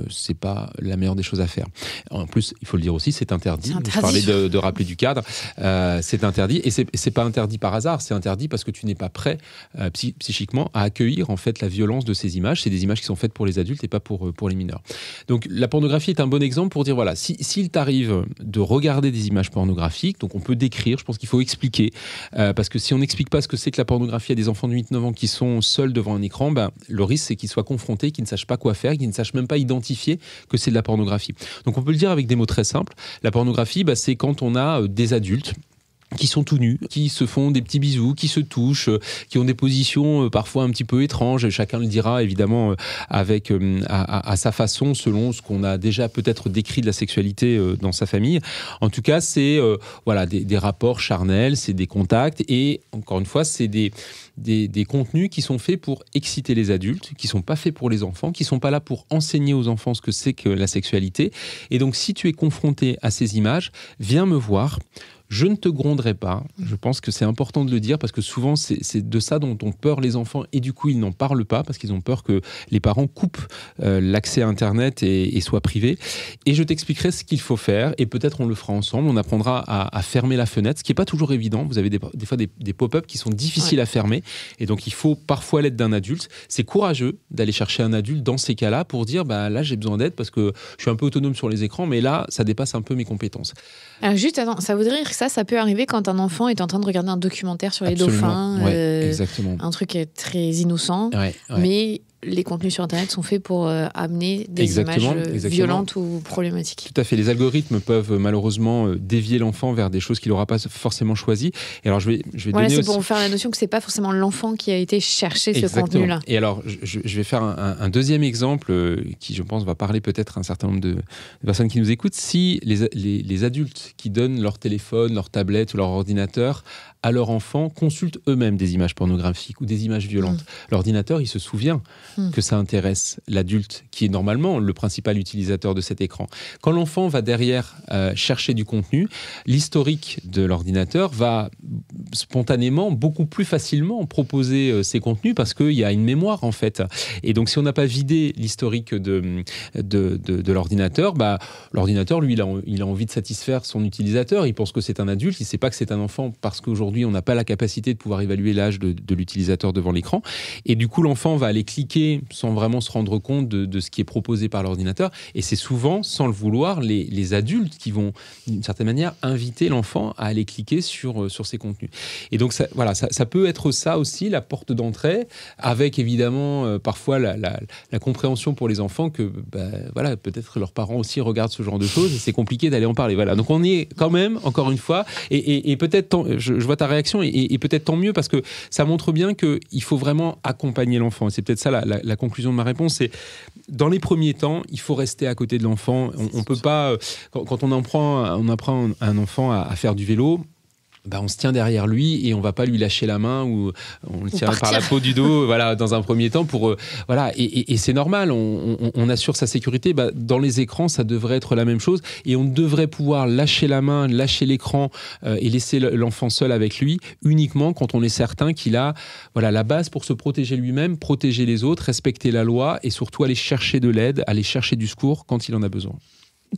c'est pas la meilleure des choses à faire. En plus, il faut le dire aussi, c'est interdit. Je parlais de rappeler du cadre. C'est interdit, et c'est pas interdit par hasard, c'est interdit parce que tu n'es pas prêt psychiquement à accueillir en fait la violence de ces images. C'est des images qui sont faites pour les adultes et pas pour les mineurs. Donc la pornographie est un bon exemple pour dire, voilà, s'il t'arrive de regarder des images pornographiques, donc on peut décrire, je pense qu'il faut expliquer, parce que si on n'explique pas ce que c'est que la pornographie à des enfants de 8-9 ans qui sont seuls devant un écran, le risque c'est qu'ils soient confrontés, qu'ils ne sachent pas quoi faire, qu'ils ne sachent même pas identifier que c'est de la pornographie. Donc on peut le dire avec des mots très simples. La pornographie, c'est quand on a des adultes qui sont tout nus, qui se font des petits bisous, qui se touchent, qui ont des positions parfois un petit peu étranges. Chacun le dira évidemment avec à sa façon, selon ce qu'on a déjà peut-être décrit de la sexualité dans sa famille. En tout cas, c'est des rapports charnels, c'est des contacts et encore une fois, c'est des contenus qui sont faits pour exciter les adultes, qui sont pas faits pour les enfants, qui sont pas là pour enseigner aux enfants ce que c'est que la sexualité. Et donc, si tu es confronté à ces images, viens me voir. Je ne te gronderai pas. Je pense que c'est important de le dire parce que souvent, c'est de ça dont ont peur les enfants et du coup, ils n'en parlent pas parce qu'ils ont peur que les parents coupent l'accès à Internet et soient privés. Et je t'expliquerai ce qu'il faut faire et peut-être on le fera ensemble. On apprendra à fermer la fenêtre, ce qui n'est pas toujours évident. Vous avez des fois des pop-up qui sont difficiles à fermer et donc il faut parfois l'aide d'un adulte. C'est courageux d'aller chercher un adulte dans ces cas-là pour dire là, j'ai besoin d'aide parce que je suis un peu autonome sur les écrans, mais là, ça dépasse un peu mes compétences. Alors juste, attends, ça voudrait dire que ça peut arriver quand un enfant est en train de regarder un documentaire sur les dauphins. Exactement. Un truc très innocent. Mais les contenus sur Internet sont faits pour amener des images violentes ou problématiques. Tout à fait. Les algorithmes peuvent malheureusement dévier l'enfant vers des choses qu'il n'aura pas forcément choisies. Et alors, je vais donner c'est aussi... pour faire la notion que ce n'est pas forcément l'enfant qui a été chercher ce contenu-là. Et alors, je vais faire un deuxième exemple qui, je pense, va parler peut-être à un certain nombre de personnes qui nous écoutent. Si les adultes qui donnent leur téléphone, leur tablette ou leur ordinateur à leur enfant consultent eux-mêmes des images pornographiques ou des images violentes. L'ordinateur, il se souvient que ça intéresse l'adulte qui est normalement le principal utilisateur de cet écran. Quand l'enfant va derrière chercher du contenu, l'historique de l'ordinateur va spontanément, beaucoup plus facilement proposer ces contenus parce qu'il y a une mémoire en fait. Et donc si on n'a pas vidé l'historique de l'ordinateur, l'ordinateur, lui, il a envie de satisfaire son utilisateur. Il pense que c'est un adulte, il ne sait pas que c'est un enfant parce qu'aujourd'hui, on n'a pas la capacité de pouvoir évaluer l'âge de l'utilisateur devant l'écran. Et du coup, l'enfant va aller cliquer sans vraiment se rendre compte de ce qui est proposé par l'ordinateur. Et c'est souvent, sans le vouloir, les adultes qui vont, d'une certaine manière, inviter l'enfant à aller cliquer sur ces contenus. Et donc, ça peut être ça aussi, la porte d'entrée, avec évidemment parfois la compréhension pour les enfants que peut-être leurs parents aussi regardent ce genre de choses et c'est compliqué d'aller en parler. Voilà. Donc, on y est quand même, encore une fois, et peut-être, je vois ta réaction et peut-être tant mieux parce que ça montre bien qu'il faut vraiment accompagner l'enfant. Et c'est peut-être ça la conclusion de ma réponse, c'est dans les premiers temps, il faut rester à côté de l'enfant. On peut pas, quand on apprend un enfant à faire du vélo, on se tient derrière lui et on va pas lui lâcher la main ou on le tient par la peau du dos dans un premier temps pour et c'est normal, on assure sa sécurité. Dans les écrans ça devrait être la même chose et on devrait pouvoir lâcher la main, lâcher l'écran et laisser l'enfant seul avec lui uniquement quand on est certain qu'il a la base pour se protéger lui-même, protéger les autres, respecter la loi et surtout aller chercher de l'aide, aller chercher du secours quand il en a besoin.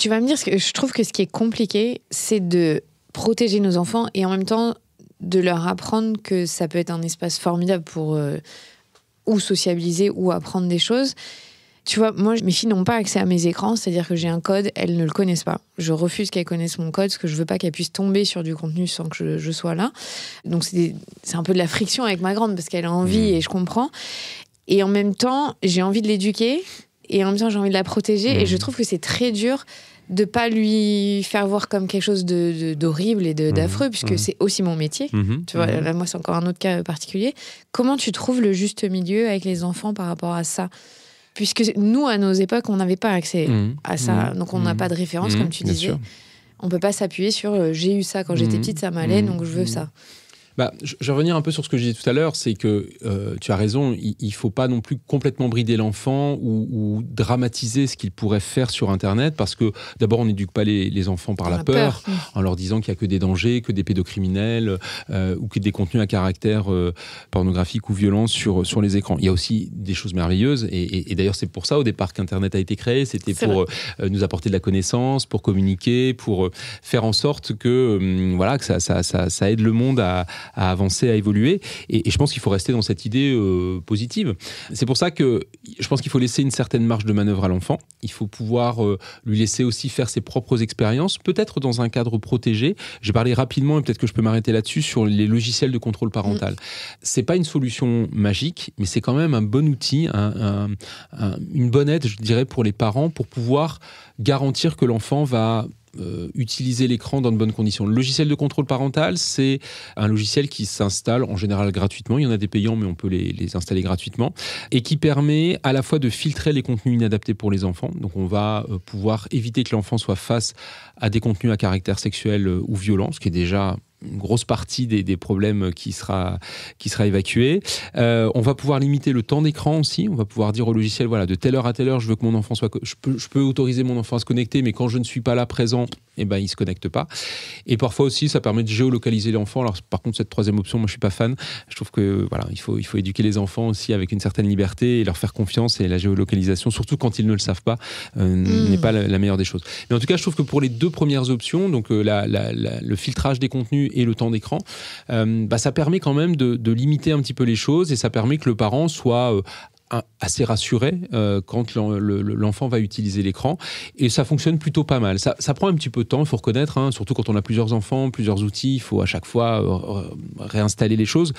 Tu vas me dire que je trouve que ce qui est compliqué, c'est de protéger nos enfants et en même temps de leur apprendre que ça peut être un espace formidable pour ou sociabiliser ou apprendre des choses. Tu vois, moi, mes filles n'ont pas accès à mes écrans, c'est-à-dire que j'ai un code, elles ne le connaissent pas. Je refuse qu'elles connaissent mon code parce que je veux pas qu'elles puissent tomber sur du contenu sans que je sois là. Donc c'est un peu de la friction avec ma grande parce qu'elle a envie et je comprends. Et en même temps, j'ai envie de l'éduquer et en même temps, j'ai envie de la protéger et je trouve que c'est très dur de pas lui faire voir comme quelque chose d'horrible et d'affreux, puisque c'est aussi mon métier. Tu vois, là, moi, c'est encore un autre cas particulier. Comment tu trouves le juste milieu avec les enfants par rapport à ça ? Puisque nous, à nos époques, on n'avait pas accès à ça. Donc, on n'a pas de référence, comme tu disais. Sûr. On peut pas s'appuyer sur j'ai eu ça quand j'étais petite, ça m'allait, donc je veux ça. Je vais revenir un peu sur ce que je disais tout à l'heure, c'est que tu as raison, il ne faut pas non plus complètement brider l'enfant ou dramatiser ce qu'il pourrait faire sur Internet, parce que d'abord on n'éduque pas les enfants par la peur, en leur disant qu'il n'y a que des dangers, que des pédocriminels ou que des contenus à caractère pornographique ou violent sur les écrans. Il y a aussi des choses merveilleuses et d'ailleurs c'est pour ça au départ qu'Internet a été créé, c'était pour nous apporter de la connaissance, pour communiquer, pour faire en sorte que, que ça aide le monde avancer, à évoluer. Et je pense qu'il faut rester dans cette idée positive. C'est pour ça que je pense qu'il faut laisser une certaine marge de manœuvre à l'enfant. Il faut pouvoir lui laisser aussi faire ses propres expériences, peut-être dans un cadre protégé. J'ai parlé rapidement, et peut-être que je peux m'arrêter là-dessus, sur les logiciels de contrôle parental. C'est pas une solution magique, mais c'est quand même un bon outil, une bonne aide, je dirais, pour les parents, pour pouvoir garantir que l'enfant va utiliser l'écran dans de bonnes conditions. Le logiciel de contrôle parental, c'est un logiciel qui s'installe en général gratuitement. Il y en a des payants, mais on peut les installer gratuitement. Et qui permet à la fois de filtrer les contenus inadaptés pour les enfants. Donc on va pouvoir éviter que l'enfant soit face à des contenus à caractère sexuel ou violent, ce qui est déjà une grosse partie des problèmes qui sera évacuée. On va pouvoir limiter le temps d'écran aussi. On va pouvoir dire au logiciel, voilà, de telle heure à telle heure, je veux que mon enfant soit... Je peux autoriser mon enfant à se connecter, mais quand je ne suis pas là présent, eh ben, il ne se connecte pas. Et parfois aussi, ça permet de géolocaliser l'enfant. Alors, par contre, cette troisième option, moi, je ne suis pas fan. Je trouve que, voilà, il faut éduquer les enfants aussi avec une certaine liberté et leur faire confiance. Et la géolocalisation, surtout quand ils ne le savent pas, n'est pas la meilleure des choses. Mais en tout cas, je trouve que pour les deux premières options, donc le filtrage des contenus et le temps d'écran, ça permet quand même de limiter un petit peu les choses et ça permet que le parent soit assez rassuré quand l'enfant va utiliser l'écran et ça fonctionne plutôt pas mal. Ça prend un petit peu de temps, il faut reconnaître, hein, surtout quand on a plusieurs enfants, plusieurs outils, il faut à chaque fois réinstaller les choses.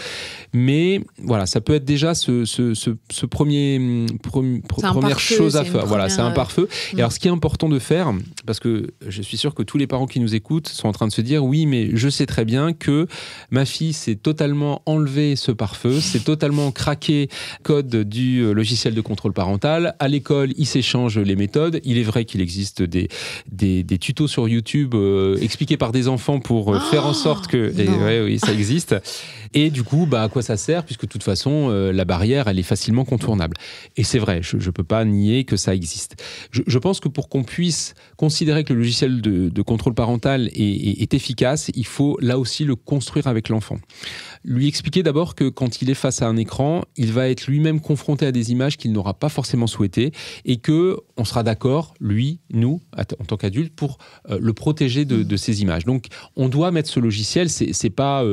Mais voilà, ça peut être déjà ce première chose à faire. Voilà, c'est un pare-feu. Et alors, ce qui est important de faire, parce que je suis sûr que tous les parents qui nous écoutent sont en train de se dire, oui, mais je sais très bien que ma fille s'est totalement enlevé ce pare-feu, s'est totalement craqué code du logiciel de contrôle parental. À l'école, ils s'échangent les méthodes. Il est vrai qu'il existe des tutos sur YouTube expliqués par des enfants pour faire en sorte que... oui, ça existe. Et du coup, à quoi ça sert? Puisque de toute façon, la barrière, elle est facilement contournable. Et c'est vrai, je ne peux pas nier que ça existe. Je pense que pour qu'on puisse considérer que le logiciel de contrôle parental est efficace, il faut là aussi le construire avec l'enfant. Lui expliquer d'abord que quand il est face à un écran, il va être lui-même confronté à des images qu'il n'aura pas forcément souhaitées et qu'on sera d'accord, lui, nous, en tant qu'adultes, pour le protéger de ces images. Donc, on doit mettre ce logiciel, c'est pas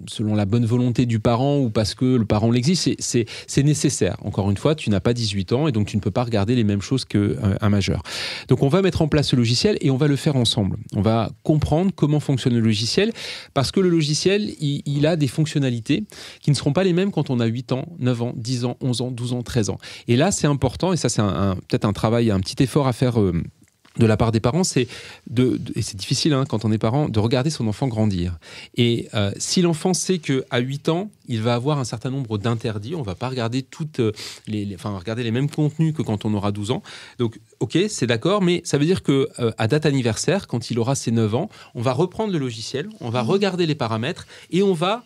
selon la bonne volonté du parent ou parce que le parent l'exige, c'est nécessaire. Encore une fois, tu n'as pas 18 ans et donc tu ne peux pas regarder les mêmes choses qu'un majeur. Donc, on va mettre en place ce logiciel et on va le faire ensemble. On va comprendre comment fonctionne le logiciel parce que le logiciel, il a des fonctionnalités qui ne seront pas les mêmes quand on a 8 ans, 9 ans, 10 ans, 11 ans, 12 ans, 13 ans. Et là, c'est important, et ça, c'est peut-être un travail, un petit effort à faire de la part des parents, et c'est difficile quand on est parent, de regarder son enfant grandir. Et si l'enfant sait qu'à 8 ans, il va avoir un certain nombre d'interdits, on ne va pas regarder regarder les mêmes contenus que quand on aura 12 ans. Donc, ok, c'est d'accord, mais ça veut dire qu'à date anniversaire, quand il aura ses 9 ans, on va reprendre le logiciel, on va regarder les paramètres et on va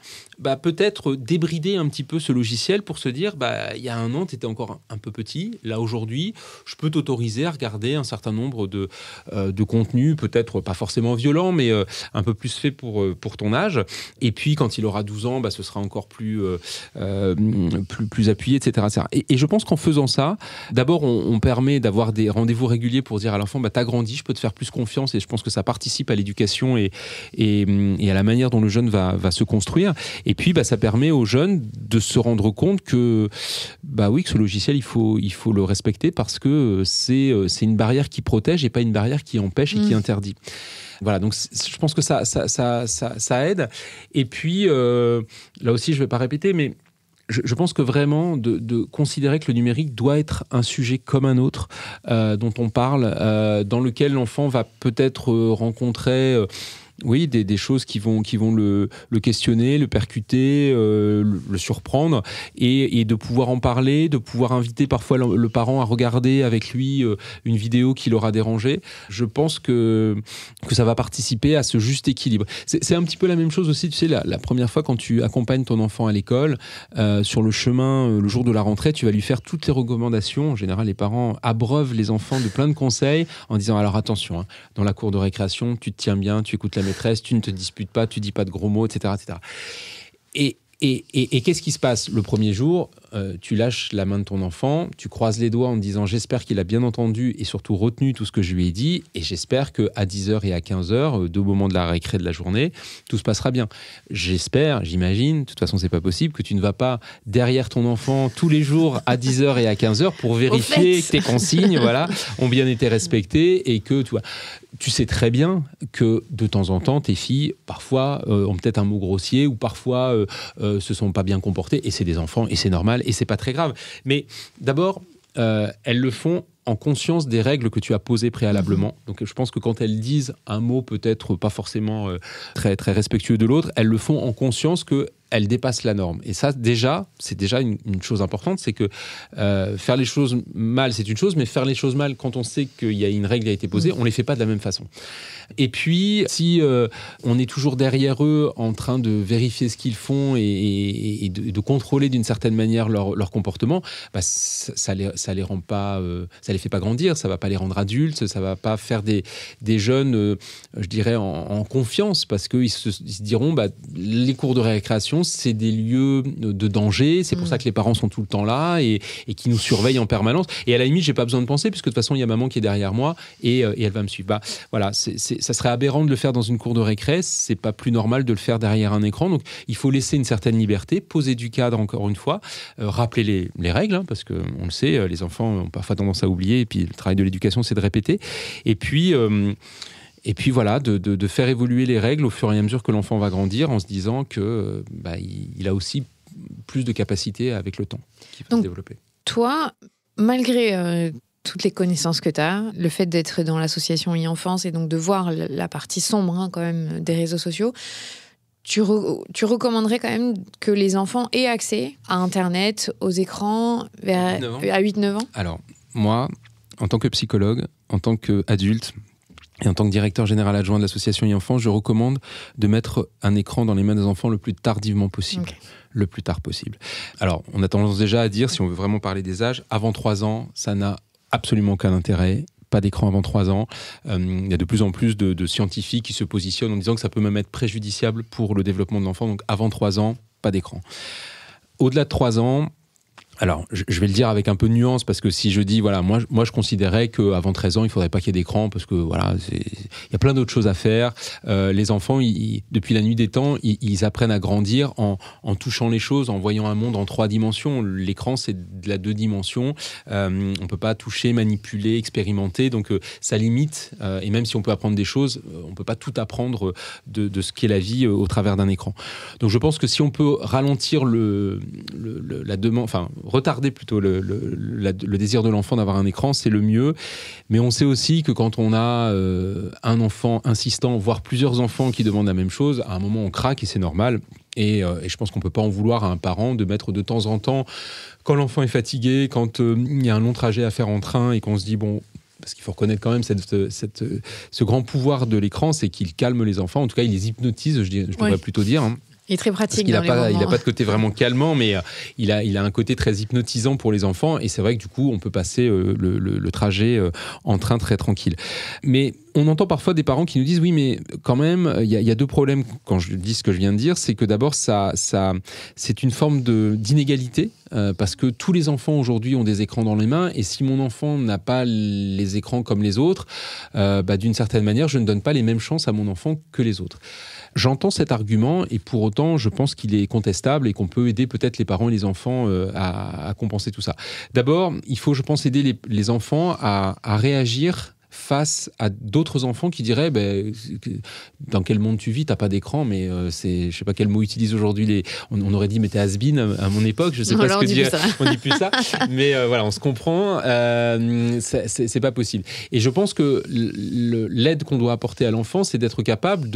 peut-être débrider un petit peu ce logiciel pour se dire, il y a un an, tu étais encore un peu petit. Là, aujourd'hui, je peux t'autoriser à regarder un certain nombre de contenus, peut-être pas forcément violents, mais un peu plus faits pour ton âge. Et puis, quand il aura 12 ans, ce sera encore plus appuyé, etc. etc. Et je pense qu'en faisant ça, d'abord, on permet d'avoir des rendez-vous réguliers pour dire à l'enfant, t'as grandi, je peux te faire plus confiance, et je pense que ça participe à l'éducation et à la manière dont le jeune va se construire. Et puis, ça permet aux jeunes de se rendre compte que, que ce logiciel, il faut le respecter parce que c'est une barrière qui protège et pas une barrière qui empêche et qui interdit. Voilà, donc je pense que ça aide. Et puis, là aussi, je ne vais pas répéter, mais je pense que vraiment de considérer que le numérique doit être un sujet comme un autre dont on parle, dans lequel l'enfant va peut-être rencontrer... Oui, des choses qui vont le questionner, le percuter, le surprendre et de pouvoir en parler, de pouvoir inviter parfois le parent à regarder avec lui une vidéo qui l'aura dérangé. Je pense que ça va participer à ce juste équilibre. C'est un petit peu la même chose aussi, tu sais, la première fois quand tu accompagnes ton enfant à l'école, sur le chemin, le jour de la rentrée, tu vas lui faire toutes les recommandations. En général, les parents abreuvent les enfants de plein de conseils en disant, alors attention, dans la cour de récréation, tu te tiens bien, tu écoutes la maîtresse, tu ne te disputes pas, tu dis pas de gros mots, etc. etc. Et qu'est-ce qui se passe le premier jour? tu lâches la main de ton enfant, tu croises les doigts en te disant j'espère qu'il a bien entendu et surtout retenu tout ce que je lui ai dit et j'espère qu'à 10h et à 15h, 2 moments de la récré de la journée, tout se passera bien. J'espère, j'imagine, de toute façon c'est pas possible, que tu ne vas pas derrière ton enfant tous les jours à 10h et à 15h pour vérifier que tes consignes ont bien été respectées et que tu sais très bien que de temps en temps, tes filles, parfois, ont peut-être un mot grossier ou parfois se sont pas bien comportées et c'est des enfants et c'est normal et c'est pas très grave. Mais d'abord, elles le font en conscience des règles que tu as posées préalablement. Donc je pense que quand elles disent un mot peut-être pas forcément très, très respectueux de l'autre, elles le font en conscience qu'elles dépassent la norme. Et ça, c'est déjà une chose importante, c'est que faire les choses mal, c'est une chose, mais faire les choses mal quand on sait qu'il y a une règle qui a été posée, on ne les fait pas de la même façon. Et puis, si on est toujours derrière eux en train de vérifier ce qu'ils font et de contrôler d'une certaine manière leur comportement, ça les rend pas, ça les fait pas grandir, ça va pas les rendre adultes, ça va pas faire des jeunes, je dirais, en confiance, parce qu'ils se diront, les cours de récréation, c'est des lieux de danger, c'est pour ça que les parents sont tout le temps là et qui nous surveillent en permanence. Et à la limite, j'ai pas besoin de penser, puisque de toute façon, il y a maman qui est derrière moi et elle va me suivre. Voilà, ça serait aberrant de le faire dans une cour de récré, c'est pas plus normal de le faire derrière un écran. Donc, il faut laisser une certaine liberté, poser du cadre encore une fois, rappeler les règles, parce qu'on le sait, les enfants ont parfois tendance à oublier, et puis le travail de l'éducation, c'est de répéter. Et puis voilà, de faire évoluer les règles au fur et à mesure que l'enfant va grandir, en se disant que il a aussi plus de capacités avec le temps qui va se développer. Toi, malgré toutes les connaissances que tu as, le fait d'être dans l'association e-enfance et donc de voir la partie sombre quand même des réseaux sociaux, tu recommanderais quand même que les enfants aient accès à Internet, aux écrans à 8-9 ans ? Alors, moi, en tant que psychologue, en tant qu'adulte et en tant que directeur général adjoint de l'association e-enfance, je recommande de mettre un écran dans les mains des enfants le plus tardivement possible. Okay. Le plus tard possible. Alors, on a tendance déjà à dire, si on veut vraiment parler des âges, avant 3 ans, ça n'a absolument aucun intérêt. Pas d'écran avant 3 ans. Il y a de plus en plus de scientifiques qui se positionnent en disant que ça peut même être préjudiciable pour le développement de l'enfant. Donc avant 3 ans, pas d'écran. Au-delà de 3 ans, alors je vais le dire avec un peu de nuance, parce que si je dis, moi je considérais qu'avant 13 ans, il ne faudrait pas qu'il y ait d'écran, parce que il y a plein d'autres choses à faire. Les enfants, depuis la nuit des temps, ils apprennent à grandir en touchant les choses, en voyant un monde en 3 dimensions. L'écran, c'est de la 2 dimensions. On ne peut pas toucher, manipuler, expérimenter, donc ça limite. Et même si on peut apprendre des choses, on ne peut pas tout apprendre de ce qu'est la vie au travers d'un écran. Donc je pense que si on peut ralentir la demande, enfin retarder plutôt le désir de l'enfant d'avoir un écran, c'est le mieux. Mais on sait aussi que quand on a un enfant insistant, voire plusieurs enfants qui demandent la même chose, à un moment on craque et c'est normal. Et je pense qu'on ne peut pas en vouloir à un parent de mettre de temps en temps, quand l'enfant est fatigué, quand il y a un long trajet à faire en train et qu'on se dit parce qu'il faut reconnaître quand même ce grand pouvoir de l'écran, c'est qu'il calme les enfants, en tout cas il les hypnotise, je devrais plutôt dire. Il est très pratique. Il n'a pas de côté vraiment calmant, mais il a un côté très hypnotisant pour les enfants. Et c'est vrai que du coup, on peut passer le trajet en train très tranquille. Mais on entend parfois des parents qui nous disent « Oui, mais quand même, il y a 2 problèmes quand je dis ce que je viens de dire. C'est que d'abord, c'est une forme d'inégalité. Parce que tous les enfants aujourd'hui ont des écrans dans les mains. Et si mon enfant n'a pas les écrans comme les autres, d'une certaine manière, je ne donne pas les mêmes chances à mon enfant que les autres. » J'entends cet argument et pour autant, je pense qu'il est contestable et qu'on peut aider peut-être les parents et les enfants à compenser tout ça. D'abord, il faut, je pense, aider les enfants à réagir face à d'autres enfants qui diraient dans quel monde tu vis, t'as pas d'écran, mais je sais pas quel mot utilise aujourd'hui on aurait dit mais t'es has-been à mon époque, je sais pas ce que dire, on dit plus ça, mais on se comprend, c'est pas possible. Et je pense que l'aide qu'on doit apporter à l'enfant, c'est d'être capable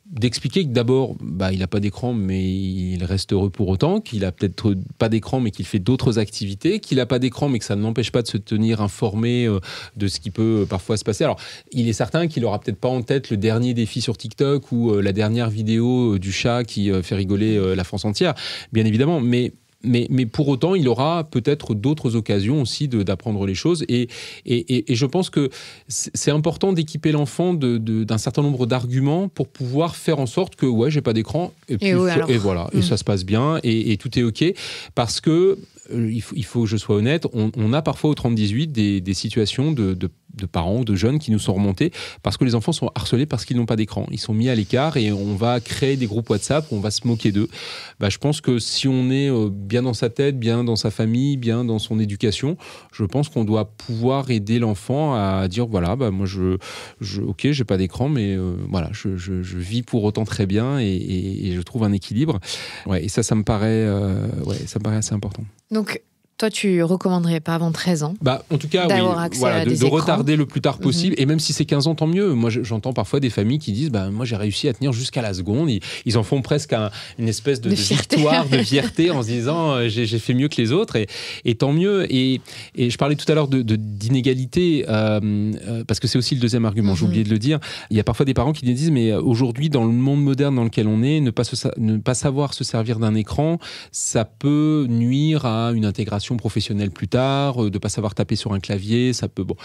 d'expliquer que d'abord, il n'a pas d'écran, mais il reste heureux pour autant, qu'il a peut-être pas d'écran, mais qu'il fait d'autres activités, qu'il n'a pas d'écran, mais que ça ne l'empêche pas de se tenir informé de ce qui peut parfois se passer. Alors, il est certain qu'il n'aura peut-être pas en tête le dernier défi sur TikTok ou la dernière vidéo du chat qui fait rigoler la France entière, bien évidemment, mais pour autant, il aura peut-être d'autres occasions aussi d'apprendre les choses. Et je pense que c'est important d'équiper l'enfant d'un certain nombre d'arguments pour pouvoir faire en sorte que, j'ai pas d'écran, et voilà, et ça se passe bien, et tout est OK. Parce que il faut que je sois honnête, on a parfois au 30-18 des situations de parents ou de jeunes qui nous sont remontés parce que les enfants sont harcelés parce qu'ils n'ont pas d'écran. Ils sont mis à l'écart et on va créer des groupes WhatsApp où on va se moquer d'eux. Je pense que si on est bien dans sa tête, bien dans sa famille, bien dans son éducation, je pense qu'on doit pouvoir aider l'enfant à dire voilà, moi ok, j'ai pas d'écran, mais voilà, je vis pour autant très bien et je trouve un équilibre. Ouais, et ça me paraît assez important. Donc, toi, tu recommanderais pas avant 13 ans en tout cas, d'avoir accès à des de écrans. retarder le plus tard possible. Et même si c'est 15 ans, tant mieux. Moi, j'entends parfois des familles qui disent moi, j'ai réussi à tenir jusqu'à la seconde. Ils en font presque une espèce de victoire, de fierté en se disant j'ai fait mieux que les autres. Et tant mieux. Et je parlais tout à l'heure d'inégalité parce que c'est aussi le deuxième argument. J'ai oublié de le dire. Il y a parfois des parents qui disent mais aujourd'hui, dans le monde moderne dans lequel on est, ne pas savoir se servir d'un écran, ça peut nuire à une intégration professionnelle plus tard, de pas savoir taper sur un clavier, ça peut. Bon,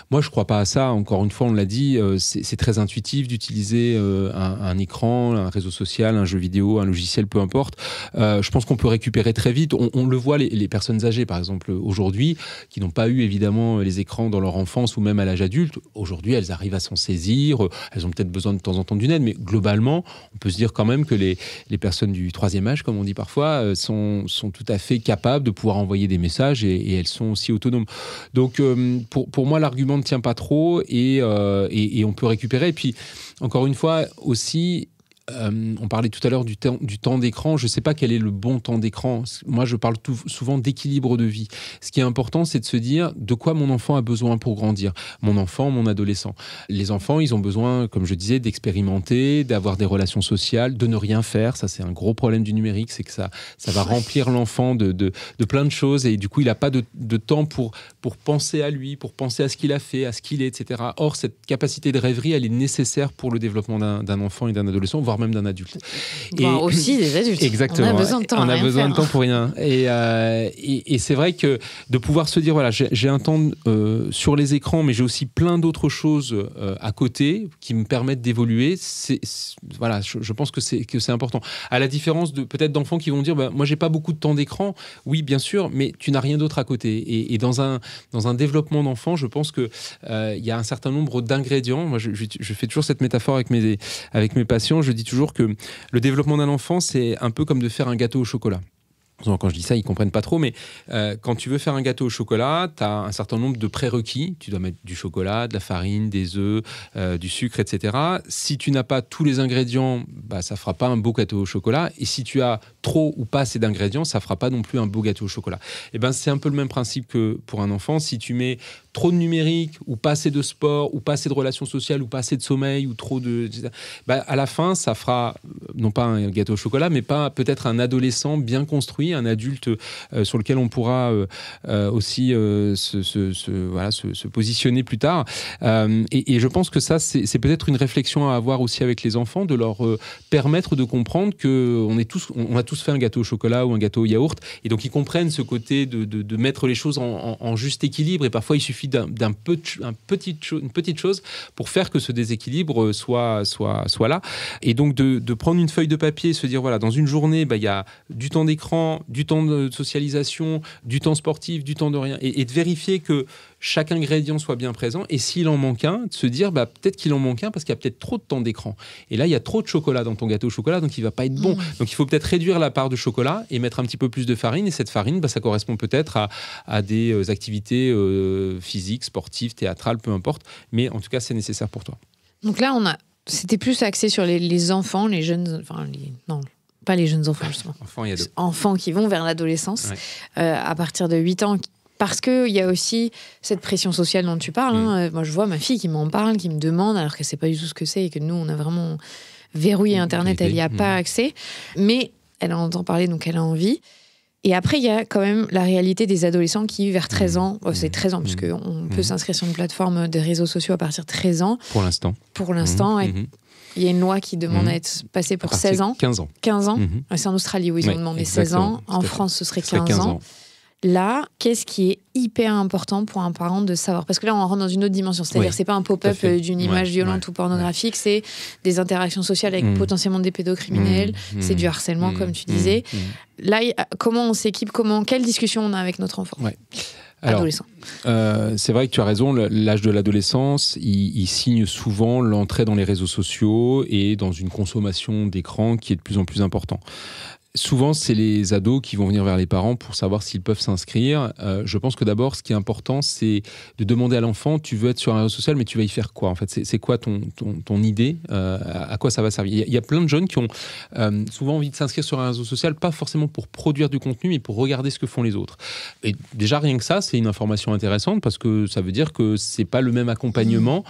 moi je crois pas à ça. Encore une fois, on l'a dit, c'est très intuitif d'utiliser un écran, un réseau social, un jeu vidéo, un logiciel, peu importe. Je pense qu'on peut récupérer très vite. On le voit, les personnes âgées, par exemple, aujourd'hui, qui n'ont pas eu évidemment les écrans dans leur enfance ou même à l'âge adulte. Aujourd'hui, elles arrivent à s'en saisir. Elles ont peut-être besoin de temps en temps d'une aide, mais globalement, on peut se dire quand même que les personnes du troisième âge, comme on dit parfois, sont tout à fait capables de pouvoir envoyer des messages et elles sont aussi autonomes. Donc pour moi l'argument ne tient pas trop et on peut récupérer. Et puis encore une fois aussi, on parlait tout à l'heure du temps d'écran. Je ne sais pas quel est le bon temps d'écran. Moi, je parle souvent d'équilibre de vie. Ce qui est important, c'est de se dire de quoi mon enfant a besoin pour grandir. Mon enfant, mon adolescent. Les enfants, ils ont besoin, comme je disais, d'expérimenter, d'avoir des relations sociales, de ne rien faire. Ça, c'est un gros problème du numérique, c'est que ça va remplir l'enfant de plein de choses et du coup, il n'a pas de temps pour penser à lui, pour penser à ce qu'il a fait, à ce qu'il est, etc. Or, cette capacité de rêverie, elle est nécessaire pour le développement d'un enfant et d'un adolescent, voire même d'un adulte. Voire aussi des adultes. Exactement. On a besoin de temps. On a besoin de temps pour rien. Et c'est vrai que de pouvoir se dire, voilà, j'ai un temps sur les écrans, mais j'ai aussi plein d'autres choses à côté qui me permettent d'évoluer. Voilà, je pense que c'est important. À la différence peut-être d'enfants qui vont dire, moi, j'ai pas beaucoup de temps d'écran. Oui, bien sûr, mais tu n'as rien d'autre à côté. Et dans un développement d'enfant, je pense que il y a un certain nombre d'ingrédients. Moi, je fais toujours cette métaphore avec mes patients. Je dis toujours que le développement d'un enfant, c'est un peu comme de faire un gâteau au chocolat. Quand je dis ça, ils ne comprennent pas trop, mais quand tu veux faire un gâteau au chocolat, tu as un certain nombre de prérequis. Tu dois mettre du chocolat, de la farine, des œufs, du sucre, etc. Si tu n'as pas tous les ingrédients, ça ne fera pas un beau gâteau au chocolat. Et si tu as trop ou pas assez d'ingrédients, ça ne fera pas non plus un beau gâteau au chocolat. Et c'est un peu le même principe que pour un enfant. Si tu mets trop de numérique, ou pas assez de sport, ou pas assez de relations sociales, ou pas assez de sommeil, ou trop de... à la fin, ça fera, non pas un gâteau au chocolat, mais pas peut-être un adolescent bien construit, un adulte sur lequel on pourra aussi se positionner plus tard. Et je pense que ça, c'est peut-être une réflexion à avoir aussi avec les enfants, de leur permettre de comprendre qu'on a tous fait un gâteau au chocolat ou un gâteau au yaourt, et donc ils comprennent ce côté de mettre les choses en juste équilibre, et parfois il suffit une petite chose pour faire que ce déséquilibre soit là. Et donc de prendre une feuille de papier et se dire, voilà, dans une journée, il y a du temps d'écran, du temps de socialisation, du temps sportif, du temps de rien, et de vérifier que chaque ingrédient soit bien présent, et s'il en manque un, de se dire peut-être qu'il en manque un parce qu'il y a peut-être trop de temps d'écran. Et là, il y a trop de chocolat dans ton gâteau au chocolat, donc il ne va pas être bon. Donc il faut peut-être réduire la part de chocolat et mettre un petit peu plus de farine, et cette farine, ça correspond peut-être à des activités physiques, sportives, théâtrales, peu importe, mais en tout cas, c'est nécessaire pour toi. Donc là, c'était plus axé sur les enfants, les jeunes... non, pas les jeunes enfants, justement. Enfants qui vont vers l'adolescence, à partir de 8 ans, parce qu'il y a aussi cette pression sociale dont tu parles. Moi, je vois ma fille qui m'en parle, qui me demande, alors qu'elle ne sait pas du tout ce que c'est, et que nous, on a vraiment verrouillé Internet, elle n'y a pas accès. Mais elle en entend parler, donc elle a envie. Et après, il y a quand même la réalité des adolescents qui, vers 13 ans, c'est 13 ans, parce qu'on peut s'inscrire sur une plateforme de réseaux sociaux à partir de 13 ans. Pour l'instant. Il y a une loi qui demande à être passée pour 16 ans. 15 ans. 15 ans. C'est en Australie où ils ont demandé 16 ans. En France, ce serait 15 ans. Là, qu'est-ce qui est hyper important pour un parent de savoir ? Parce que là, on rentre dans une autre dimension. C'est-à-dire, c'est pas un pop-up d'une image violente ou pornographique, c'est des interactions sociales avec potentiellement des pédocriminels, c'est du harcèlement, comme tu disais. Là, comment on s'équipe ? Quelle discussion on a avec notre enfant ? Alors, adolescent. C'est vrai que tu as raison, l'âge de l'adolescence, il signe souvent l'entrée dans les réseaux sociaux et dans une consommation d'écran qui est de plus en plus important. Souvent, c'est les ados qui vont venir vers les parents pour savoir s'ils peuvent s'inscrire. Je pense que d'abord, ce qui est important, c'est de demander à l'enfant, tu veux être sur un réseau social, mais tu vas y faire quoi ? En fait, c'est quoi ton idée ? À quoi ça va servir ? Il y a plein de jeunes qui ont souvent envie de s'inscrire sur un réseau social, pas forcément pour produire du contenu, mais pour regarder ce que font les autres. Et déjà, rien que ça, c'est une information intéressante parce que ça veut dire que c'est pas le même accompagnement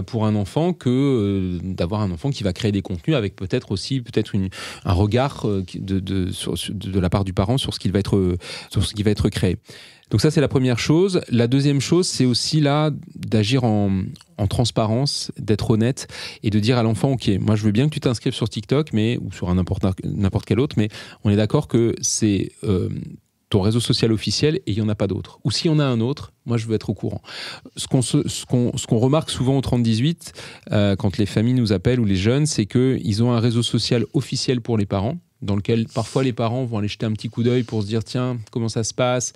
pour un enfant que d'avoir un enfant qui va créer des contenus avec peut-être un regard de la part du parent sur ce qui va être créé. Donc ça, c'est la première chose. La deuxième chose, c'est aussi là d'agir en transparence, d'être honnête et de dire à l'enfant, ok, moi je veux bien que tu t'inscrives sur TikTok ou sur n'importe quel autre, mais on est d'accord que c'est ton réseau social officiel et il n'y en a pas d'autre. Ou s'il y en a un autre, moi je veux être au courant. Ce qu'on remarque souvent au 30-18, quand les familles nous appellent ou les jeunes, c'est qu'ils ont un réseau social officiel pour les parents, dans lequel parfois les parents vont aller jeter un petit coup d'œil pour se dire tiens, comment ça se passe,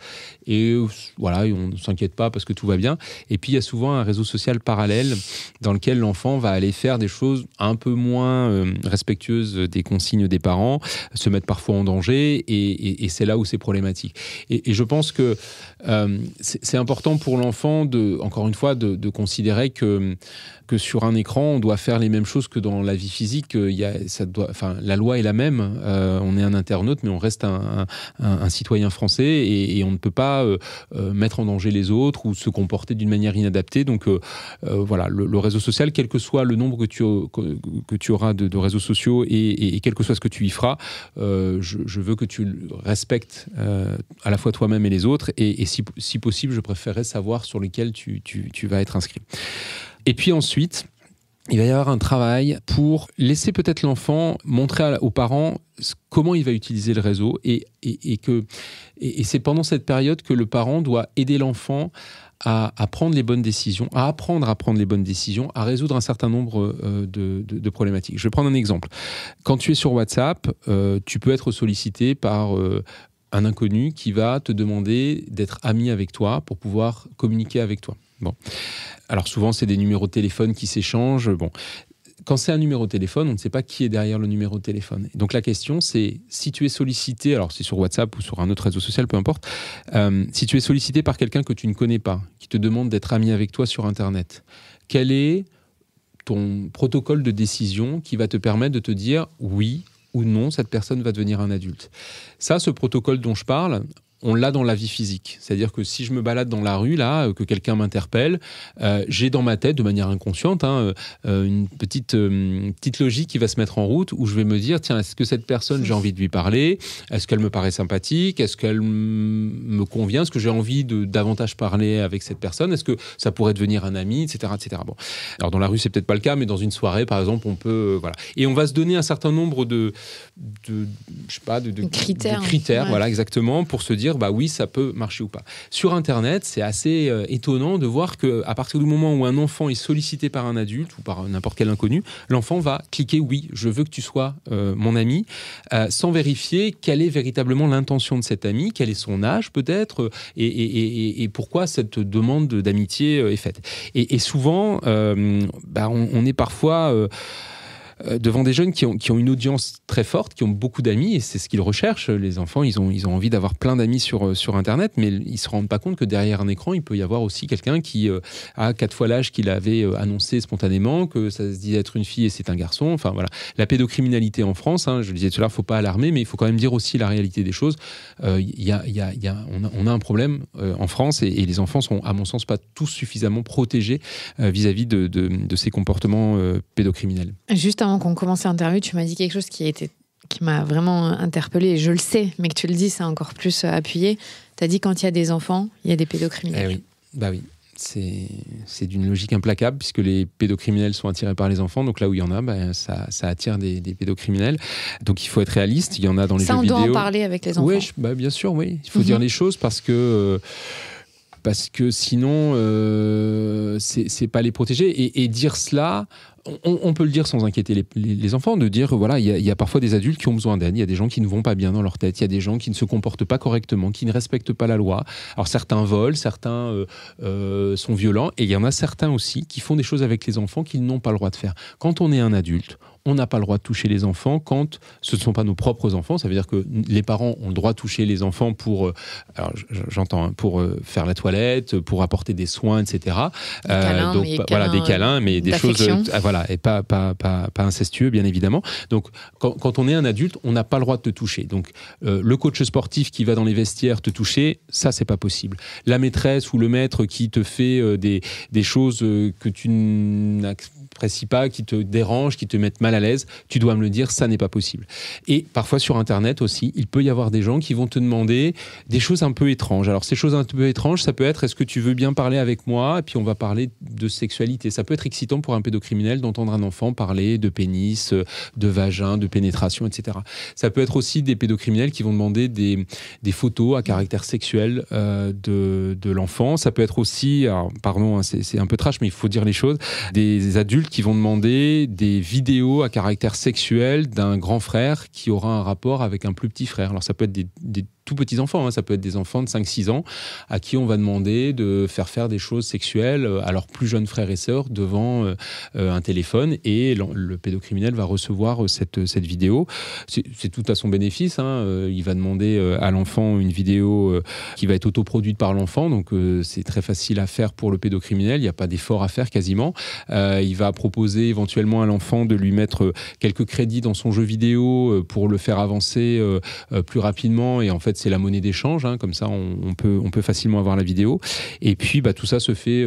et voilà, on ne s'inquiète pas parce que tout va bien. Et puis il y a souvent un réseau social parallèle dans lequel l'enfant va aller faire des choses un peu moins respectueuses des consignes des parents, se mettre parfois en danger, et c'est là où c'est problématique. Et je pense que c'est important pour l'enfant encore une fois de considérer que sur un écran, on doit faire les mêmes choses que dans la vie physique. La loi est la même. On est un internaute, mais on reste un citoyen français et on ne peut pas mettre en danger les autres ou se comporter d'une manière inadaptée. Donc voilà, le réseau social, quel que soit le nombre que tu auras de réseaux sociaux et quel que soit ce que tu y feras, je veux que tu respectes à la fois toi-même et les autres. Et si possible, je préférerais savoir sur lesquels tu vas être inscrit. Et puis ensuite, il va y avoir un travail pour laisser peut-être l'enfant montrer aux parents comment il va utiliser le réseau et c'est pendant cette période que le parent doit aider l'enfant à prendre les bonnes décisions, à apprendre à prendre les bonnes décisions, à résoudre un certain nombre de problématiques. Je vais prendre un exemple. Quand tu es sur WhatsApp, tu peux être sollicité par un inconnu qui va te demander d'être ami avec toi pour pouvoir communiquer avec toi. Bon. Alors souvent, c'est des numéros de téléphone qui s'échangent. Bon. Quand c'est un numéro de téléphone, on ne sait pas qui est derrière le numéro de téléphone. Donc la question, c'est si tu es sollicité, alors c'est sur WhatsApp ou sur un autre réseau social, peu importe, si tu es sollicité par quelqu'un que tu ne connais pas, qui te demande d'être ami avec toi sur Internet, quel est ton protocole de décision qui va te permettre de te dire oui ou non, cette personne va devenir un adulte. Ça, ce protocole dont je parle, on l'a dans la vie physique. C'est-à-dire que si je me balade dans la rue, là, que quelqu'un m'interpelle, j'ai dans ma tête, de manière inconsciente, une petite logique qui va se mettre en route où je vais me dire, tiens, est-ce que cette personne, j'ai envie de lui parler ? Est-ce qu'elle me paraît sympathique ? Est-ce qu'elle me convient ? Est-ce que j'ai envie de davantage parler avec cette personne ? Est-ce que ça pourrait devenir un ami, etc., etc. Bon. Alors, dans la rue, c'est peut-être pas le cas, mais dans une soirée, par exemple, on peut... voilà. Et on va se donner un certain nombre de critères, ouais. Voilà, exactement, pour se dire, bah oui, ça peut marcher ou pas. Sur Internet, c'est assez étonnant de voir qu'à partir du moment où un enfant est sollicité par un adulte ou par n'importe quel inconnu, l'enfant va cliquer « oui, je veux que tu sois mon ami », sans vérifier quelle est véritablement l'intention de cet ami, quel est son âge peut-être, et pourquoi cette demande d'amitié est faite. Et souvent, on est parfois... devant des jeunes qui ont une audience très forte, qui ont beaucoup d'amis, et c'est ce qu'ils recherchent. Les enfants, ils ont envie d'avoir plein d'amis sur Internet, mais ils ne se rendent pas compte que derrière un écran, il peut y avoir aussi quelqu'un qui a 4 fois l'âge qu'il avait annoncé spontanément, que ça se dit être une fille et c'est un garçon. Enfin voilà, la pédocriminalité en France, je le disais tout à l'heure, il ne faut pas alarmer, mais il faut quand même dire aussi la réalité des choses. On a un problème en France, et les enfants sont, à mon sens, pas tous suffisamment protégés vis-à-vis de ces comportements pédocriminels. Juste avant qu'on commence l'interview, tu m'as dit quelque chose qui m'a vraiment interpellée, et je le sais, mais que tu le dis, c'est encore plus appuyé. Tu as dit quand il y a des enfants, il y a des pédocriminels. Eh oui, bah oui. c'est d'une logique implacable puisque les pédocriminels sont attirés par les enfants. Donc là où il y en a, ça attire des pédocriminels. Donc il faut être réaliste. Il y en a dans les jeux vidéo. Ça, on doit en parler avec les enfants. Oui, bien sûr, oui. Il faut dire les choses parce que sinon, c'est pas les protéger. Et dire cela, on peut le dire sans inquiéter les enfants, de dire, voilà, il y a parfois des adultes qui ont besoin d'aide, il y a des gens qui ne vont pas bien dans leur tête, il y a des gens qui ne se comportent pas correctement, qui ne respectent pas la loi. Alors certains volent, certains sont violents, et il y en a certains aussi qui font des choses avec les enfants qu'ils n'ont pas le droit de faire. Quand on est un adulte, on n'a pas le droit de toucher les enfants quand ce ne sont pas nos propres enfants. Ça veut dire que les parents ont le droit de toucher les enfants pour, alors j'entends, pour faire la toilette, pour apporter des soins, etc. Des câlins, mais des choses, voilà, et pas incestueux, bien évidemment. Donc, quand on est un adulte, on n'a pas le droit de te toucher. Donc, le coach sportif qui va dans les vestiaires te toucher, ça, c'est pas possible. La maîtresse ou le maître qui te fait des choses que tu n'apprécies pas, qui te dérangent, qui te mettent mal à l'aise, tu dois me le dire, ça n'est pas possible. Et parfois sur Internet aussi, il peut y avoir des gens qui vont te demander des choses un peu étranges. Alors ces choses un peu étranges, ça peut être, est-ce que tu veux bien parler avec moi ? Et puis on va parler de sexualité. Ça peut être excitant pour un pédocriminel d'entendre un enfant parler de pénis, de vagin, de pénétration, etc. Ça peut être aussi des pédocriminels qui vont demander des photos à caractère sexuel de l'enfant. Ça peut être aussi, alors, pardon, c'est un peu trash, mais il faut dire les choses, des adultes qui vont demander des vidéos à caractère sexuel d'un grand frère qui aura un rapport avec un plus petit frère. Alors ça peut être des tout petits enfants, ça peut être des enfants de 5-6 ans à qui on va demander de faire des choses sexuelles à leurs plus jeunes frères et sœurs devant un téléphone, et le pédocriminel va recevoir cette vidéo. C'est tout à son bénéfice, il va demander à l'enfant une vidéo qui va être autoproduite par l'enfant, donc c'est très facile à faire pour le pédocriminel, il n'y a pas d'effort à faire quasiment. Il va proposer éventuellement à l'enfant de lui mettre quelques crédits dans son jeu vidéo pour le faire avancer plus rapidement, et en fait c'est la monnaie d'échange, comme ça on peut facilement avoir la vidéo. Et puis tout ça se fait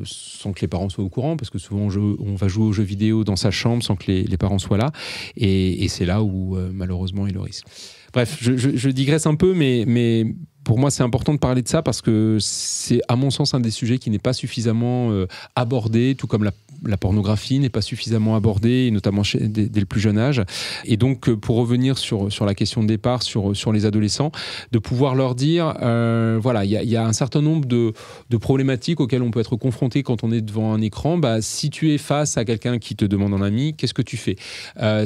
sans que les parents soient au courant, parce que souvent on va jouer aux jeux vidéo dans sa chambre sans que les parents soient là, et c'est là où malheureusement il le risque. Bref, je digresse un peu, mais pour moi, c'est important de parler de ça parce que c'est, à mon sens, un des sujets qui n'est pas suffisamment abordé, tout comme la pornographie n'est pas suffisamment abordée, et notamment dès le plus jeune âge. Et donc, pour revenir sur la question de départ, sur les adolescents, de pouvoir leur dire, voilà, il y a un certain nombre de problématiques auxquelles on peut être confronté quand on est devant un écran. Si tu es face à quelqu'un qui te demande un ami, qu'est-ce que tu fais ?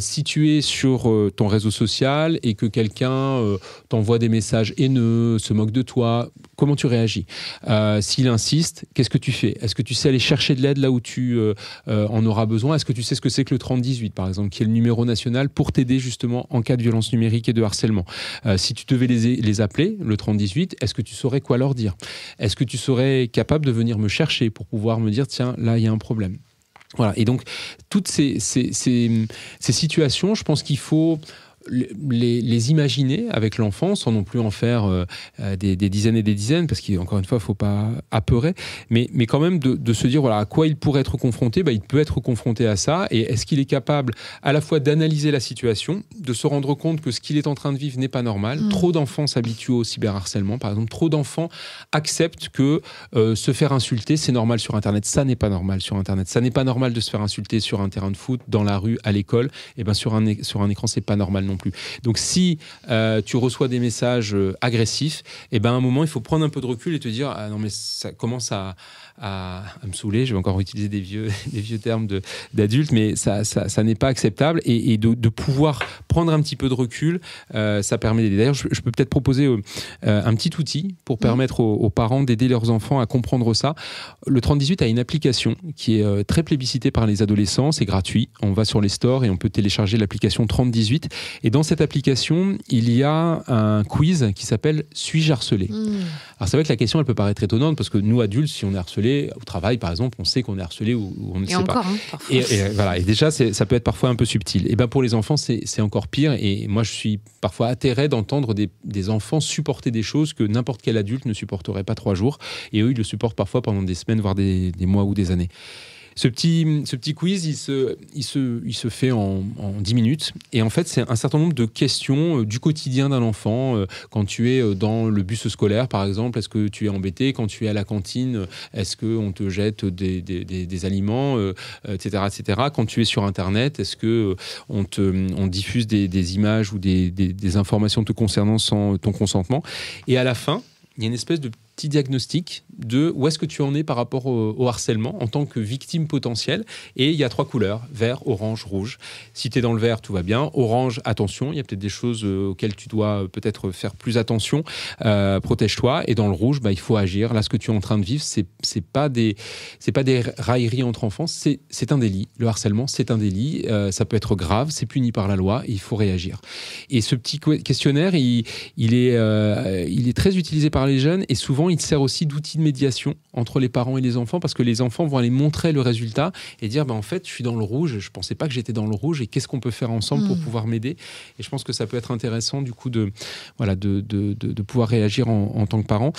Si tu es sur ton réseau social et que quelqu'un t'envoie des messages haineux, se moque de toi, comment tu réagis ? S'il insiste, qu'est-ce que tu fais ? Est-ce que tu sais aller chercher de l'aide là où tu en auras besoin ? Est-ce que tu sais ce que c'est que le 3018, par exemple, qui est le numéro national pour t'aider justement en cas de violence numérique et de harcèlement ? Si tu devais les appeler, le 3018, est-ce que tu saurais quoi leur dire ? Est-ce que tu serais capable de venir me chercher pour pouvoir me dire, tiens, là, il y a un problème ? Voilà. Et donc, toutes ces situations, je pense qu'il faut les imaginer avec l'enfant sans non plus en faire des dizaines et des dizaines, parce qu'encore une fois, il ne faut pas apeurer, mais quand même de se dire voilà, à quoi il pourrait être confronté. Il peut être confronté à ça, et est-ce qu'il est capable à la fois d'analyser la situation, de se rendre compte que ce qu'il est en train de vivre n'est pas normal. Trop d'enfants s'habituent au cyberharcèlement, par exemple. Trop d'enfants acceptent que se faire insulter, c'est normal sur Internet. Ça n'est pas normal sur Internet. Ça n'est pas normal de se faire insulter sur un terrain de foot, dans la rue, à l'école. Et sur un écran, c'est pas normal non plus. Donc si tu reçois des messages agressifs, à un moment il faut prendre un peu de recul et te dire non mais ça commence à me saouler. Je vais encore utiliser des vieux termes d'adultes, mais ça n'est pas acceptable, et de pouvoir prendre un petit peu de recul, ça permet d'aider. D'ailleurs, je peux peut-être proposer un petit outil pour permettre aux parents d'aider leurs enfants à comprendre ça. Le 3018 a une application qui est très plébiscitée par les adolescents, c'est gratuit. On va sur les stores et on peut télécharger l'application 3018, et dans cette application, il y a un quiz qui s'appelle « Suis-je harcelé ?» Alors c'est vrai que la question, elle peut paraître étonnante, parce que nous, adultes, si on est harcelé au travail, par exemple, on sait qu'on est harcelé ou on ne sait pas. Et voilà, et déjà, ça peut être parfois un peu subtil. Et pour les enfants, c'est encore pire. Et moi, je suis parfois atterré d'entendre des enfants supporter des choses que n'importe quel adulte ne supporterait pas 3 jours. Et eux, ils le supportent parfois pendant des semaines, voire des mois ou des années. Ce petit quiz, il se fait en 10 minutes. Et en fait, c'est un certain nombre de questions du quotidien d'un enfant. Quand tu es dans le bus scolaire, par exemple, est-ce que tu es embêté? Quand tu es à la cantine, est-ce qu'on te jette des aliments, etc., etc. Quand tu es sur Internet, est-ce qu'on diffuse des images ou des informations te concernant sans ton consentement? Et à la fin, il y a une espèce de petit diagnostic de où est-ce que tu en es par rapport au harcèlement en tant que victime potentielle. Et il y a 3 couleurs, vert, orange, rouge. Si tu es dans le vert, tout va bien. Orange, attention, il y a peut-être des choses auxquelles tu dois peut-être faire plus attention. Protège-toi. Et dans le rouge, il faut agir. Là, ce que tu es en train de vivre, c'est pas des railleries entre enfants, c'est un délit. Le harcèlement, c'est un délit. Ça peut être grave, c'est puni par la loi et il faut réagir. Et ce petit questionnaire, il est très utilisé par les jeunes et souvent, il sert aussi d'outil de médiation entre les parents et les enfants parce que les enfants vont aller montrer le résultat et dire en fait, je suis dans le rouge, je ne pensais pas que j'étais dans le rouge et qu'est-ce qu'on peut faire ensemble pour pouvoir m'aider. Et je pense que ça peut être intéressant du coup de pouvoir réagir en tant que parent.